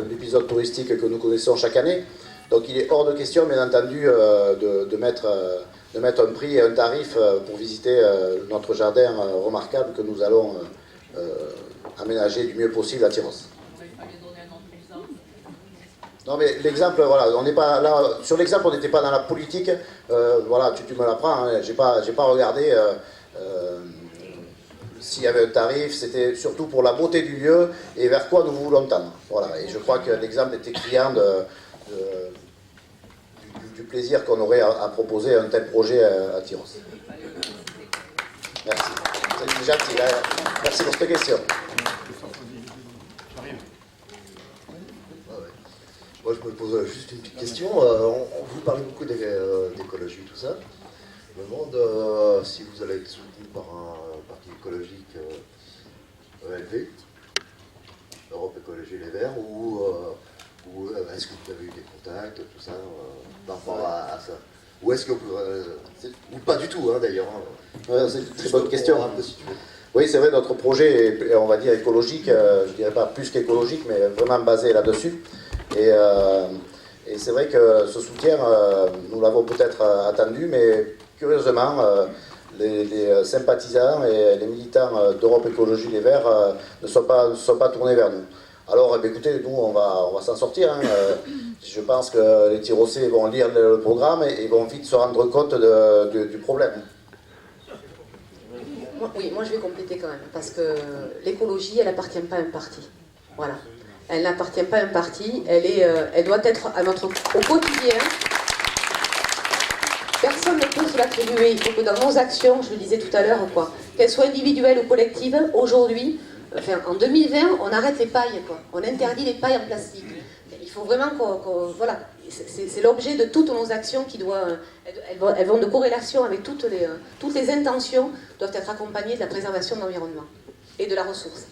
l'épisode touristique que nous connaissons chaque année. Donc il est hors de question, bien entendu, de mettre un prix et un tarif pour visiter notre jardin remarquable que nous allons aménager du mieux possible à Tyrosse. Non mais l'exemple, voilà, on n'est pas là, sur l'exemple on n'était pas dans la politique, voilà, tu me l'apprends, hein, j'ai pas regardé s'il y avait un tarif, c'était surtout pour la beauté du lieu et vers quoi nous voulons tendre. Voilà, et je crois que l'exemple était criant du plaisir qu'on aurait à proposer un tel projet à Tyrosse. Merci. C'est gentil. Merci pour cette question. Moi, je me pose juste une petite question. Vous parlez beaucoup d'écologie, tout ça. Je me demande si vous allez être soutenu par un parti écologique ELV, Europe Écologie Les Verts, ou est-ce que vous avez eu des contacts, tout ça, par rapport à ça? Ou est-ce que ou pas du tout, hein, d'ailleurs. Ouais, c'est une très bonne question. Oui, c'est vrai, notre projet est, on va dire, écologique, je ne dirais pas plus qu'écologique, mais vraiment basé là-dessus. Et c'est vrai que ce soutien, nous l'avons peut-être attendu, mais curieusement, les sympathisants et les militants d'Europe Écologie Les Verts ne sont pas tournés vers nous. Alors, écoutez, nous, on va s'en sortir. Hein. Je pense que les Tyrossais vont lire le programme et vont vite se rendre compte du problème. Oui, moi je vais compléter quand même, parce que l'écologie, elle n'appartient pas à un parti. Voilà. Elle n'appartient pas à un parti, elle doit être au quotidien. Personne ne peut se l'attribuer. Il faut que dans nos actions, je le disais tout à l'heure, qu'elles soient individuelles ou collectives, aujourd'hui, enfin, en 2020, on arrête les pailles, on interdit les pailles en plastique. Il faut vraiment voilà, c'est l'objet de toutes nos actions qui doivent, elles vont de corrélation avec toutes les intentions doivent être accompagnées de la préservation de l'environnement et de la ressource.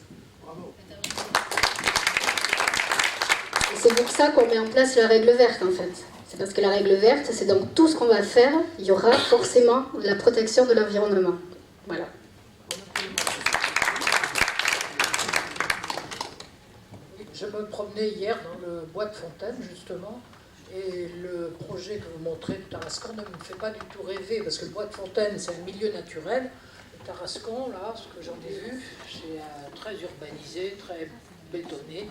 C'est pour ça qu'on met en place la règle verte en fait. C'est parce que la règle verte, c'est donc tout ce qu'on va faire, il y aura forcément la protection de l'environnement. Voilà. Je me promenais hier dans le bois de Fontaine, justement, et le projet que vous montrez de Tarascon ne me fait pas du tout rêver, parce que le bois de Fontaine, c'est un milieu naturel. Le Tarascon, là, ce que j'en ai vu, c'est très urbanisé, très bétonné.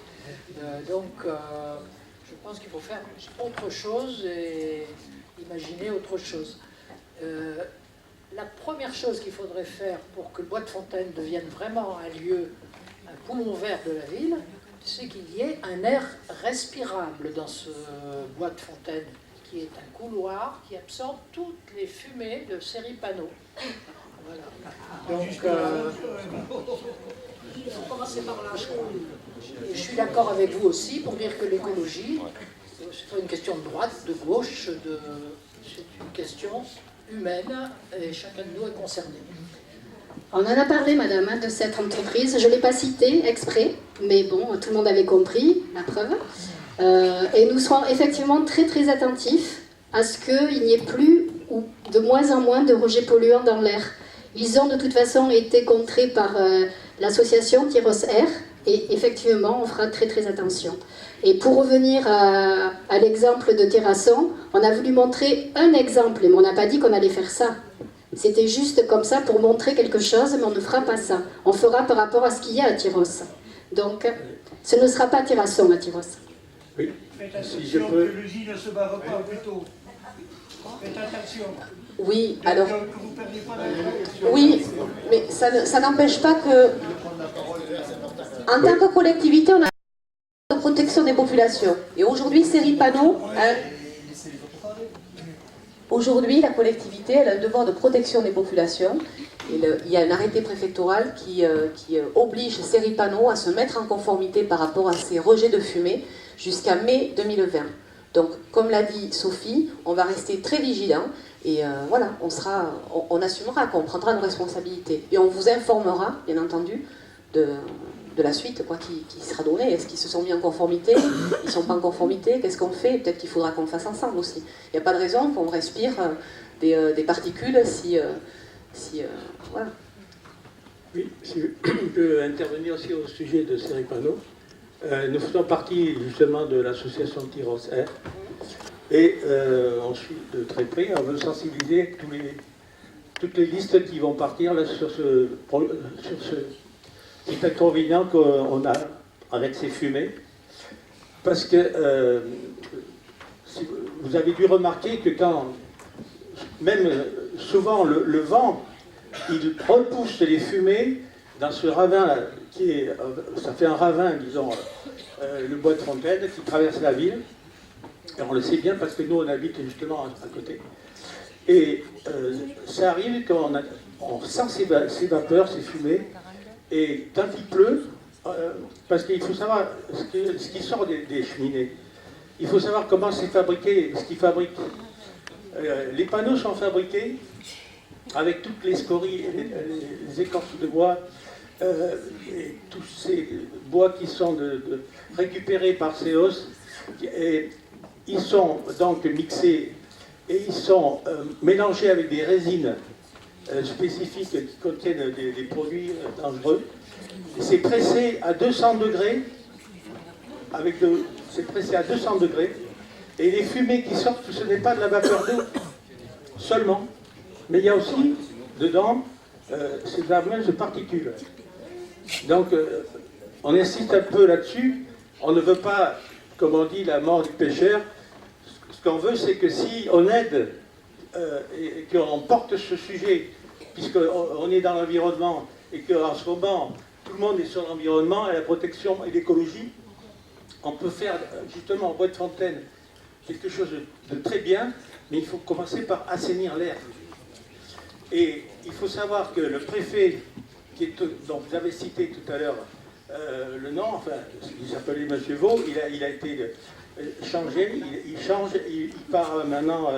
Je pense qu'il faut faire autre chose et imaginer autre chose. La première chose qu'il faudrait faire pour que le bois de Fontaine devienne vraiment un lieu, un poumon vert de la ville, c'est qu'il y ait un air respirable dans ce bois de Fontaine, qui est un couloir qui absorbe toutes les fumées de ces panneaux. Voilà. Donc, il faut commencer par là, je crois. Et je suis d'accord avec vous aussi pour dire que l'écologie, c'est pas une question de droite, de gauche, c'est une question humaine et chacun de nous est concerné. On en a parlé, madame, de cette entreprise. Je ne l'ai pas citée exprès, mais bon, tout le monde avait compris, la preuve. Et nous serons effectivement très très attentifs à ce qu'il n'y ait plus ou de moins en moins de rejets polluants dans l'air. Ils ont de toute façon été contrés par l'association Tyros Air, et effectivement, on fera très très attention. Et pour revenir à l'exemple de Terrasson, on a voulu montrer un exemple, mais on n'a pas dit qu'on allait faire ça. C'était juste comme ça pour montrer quelque chose, mais on ne fera pas ça. On fera par rapport à ce qu'il y a à Tyros. Donc, ce ne sera pas Terrasson à Tyros. Oui. Faites attention que l'usine ne se barre pas plutôt. Faites attention. Oui, alors... Que vous perdiez pas la... Oui, mais ça n'empêche pas que... En tant que collectivité, on a de protection des populations. Et aujourd'hui, Seripano... Aujourd'hui, la collectivité, elle a un devoir de protection des populations. Il y a un arrêté préfectoral qui oblige Seripano à se mettre en conformité par rapport à ces rejets de fumée jusqu'à mai 2020. Donc, comme l'a dit Sophie, on va rester très vigilants et voilà, on assumera, qu'on prendra nos responsabilités. Et on vous informera, bien entendu, de la suite qui sera donnée. Est-ce qu'ils se sont mis en conformité? Ils ne sont pas en conformité? Qu'est-ce qu'on fait? Peut-être qu'il faudra qu'on le fasse ensemble aussi. Il n'y a pas de raison qu'on respire des particules si voilà. Oui, si je peux intervenir aussi au sujet de Seripano. Nous faisons partie justement de l'association Tyros Air et on suit de très près, on veut sensibiliser toutes les listes qui vont partir là, sur cet inconvénient qu'on a avec ces fumées. Parce que vous avez dû remarquer que quand, même souvent le vent, il repousse les fumées dans ce ravin là, ça fait un ravin, disons, le bois de Fontaine qui traverse la ville. Et on le sait bien parce que nous on habite justement à côté. Et ça arrive quand on sent ces vapeurs, ces fumées, et quand il pleut, parce qu'il faut savoir ce qui sort des cheminées. Il faut savoir comment c'est fabriqué, ce qu'ils fabriquent. Les panneaux sont fabriqués avec toutes les scories, les écorces de bois, et tous ces bois qui sont récupérés par ces hausses, et ils sont donc mixés et ils sont mélangés avec des résines spécifiques qui contiennent des produits dangereux. C'est pressé à 200 degrés, c'est pressé à 200 degrés, et les fumées qui sortent, ce n'est pas de la vapeur d'eau seulement, mais il y a aussi dedans ces fameuses particules. Donc, on insiste un peu là-dessus. On ne veut pas, comme on dit, la mort du pêcheur. Ce qu'on veut, c'est que si on aide et qu'on porte ce sujet, puisqu'on est dans l'environnement et qu'en ce moment, tout le monde est sur l'environnement et la protection et l'écologie, on peut faire justement au Bois de Fontaine quelque chose de très bien, mais il faut commencer par assainir l'air. Et il faut savoir que le préfet, dont vous avez cité tout à l'heure le nom, enfin, il s'appelait M. Vaux, il a été changé, il change, il part maintenant,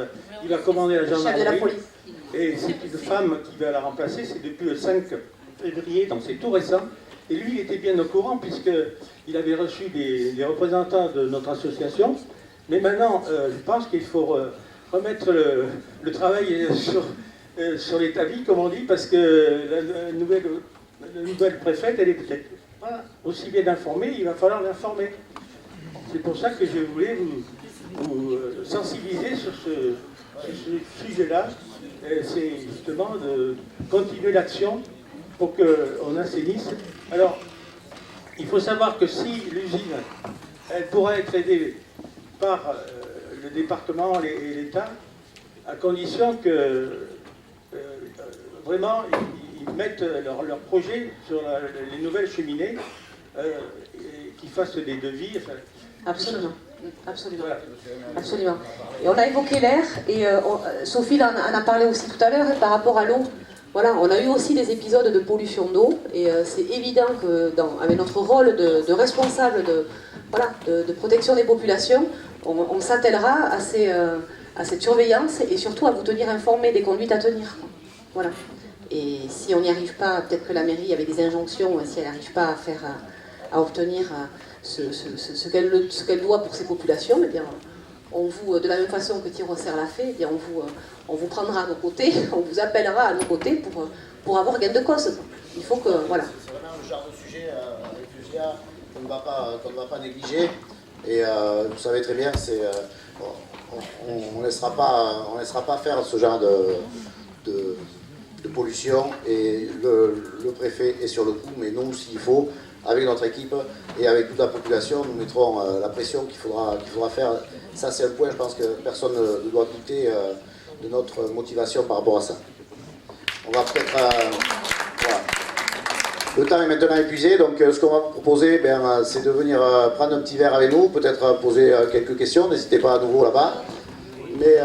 il va commander la gendarmerie. Et c'est une femme qui va la remplacer, c'est depuis le 5 février, donc c'est tout récent. Et lui, il était bien au courant, puisqu'il avait reçu des représentants de notre association. Mais maintenant, je pense qu'il faut remettre le travail sur l'établi, comme on dit, parce que la nouvelle préfète, elle est peut-être pas aussi bien informée, il va falloir l'informer. C'est pour ça que je voulais vous sensibiliser sur ce sujet-là. C'est justement de continuer l'action pour qu'on assainisse. Alors, il faut savoir que si l'usine, elle pourra être aidée par le département et l'État, à condition que vraiment ils mettent leur projet sur les nouvelles cheminées, et qu'ils fassent des devis. Enfin, absolument. Absolument. Absolument. Et on a évoqué l'air, et Sophie en a parlé aussi tout à l'heure par rapport à l'eau. Voilà, on a eu aussi des épisodes de pollution d'eau, et c'est évident que avec notre rôle de responsable de protection des populations, on s'attellera à cette surveillance et surtout à vous tenir informés des conduites à tenir. Voilà. Et si on n'y arrive pas, peut-être que la mairie, avec des injonctions, si elle n'arrive pas à obtenir ce qu'elle doit pour ses populations, eh bien, de la même façon que Tyroser l'a fait, eh bien, on vous prendra à nos côtés, on vous appellera à nos côtés pour avoir gain de cause. Il faut que, voilà. C'est vraiment le genre de sujet avec Fusia qu'on ne va pas négliger. Et vous savez très bien, on ne laissera pas faire ce genre de pollution. Et le préfet est sur le coup, mais nous, s'il faut, avec notre équipe et avec toute la population, nous mettrons la pression qu'il faudra faire. Ça, c'est un point, je pense que personne ne doit douter de notre motivation par rapport à ça. On va peut-être... voilà. Le temps est maintenant épuisé, donc ce qu'on va vous proposer, c'est de venir prendre un petit verre avec nous, peut-être poser quelques questions, n'hésitez pas à nouveau là-bas. Mais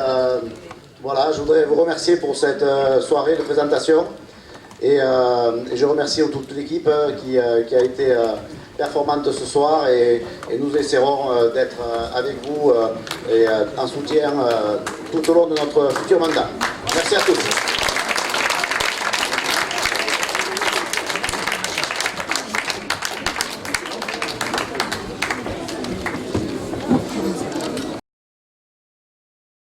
voilà, je voudrais vous remercier pour cette soirée de présentation. Et je remercie toute l'équipe qui a été performante ce soir et nous essaierons d'être avec vous et en soutien tout au long de notre futur mandat. Merci à tous.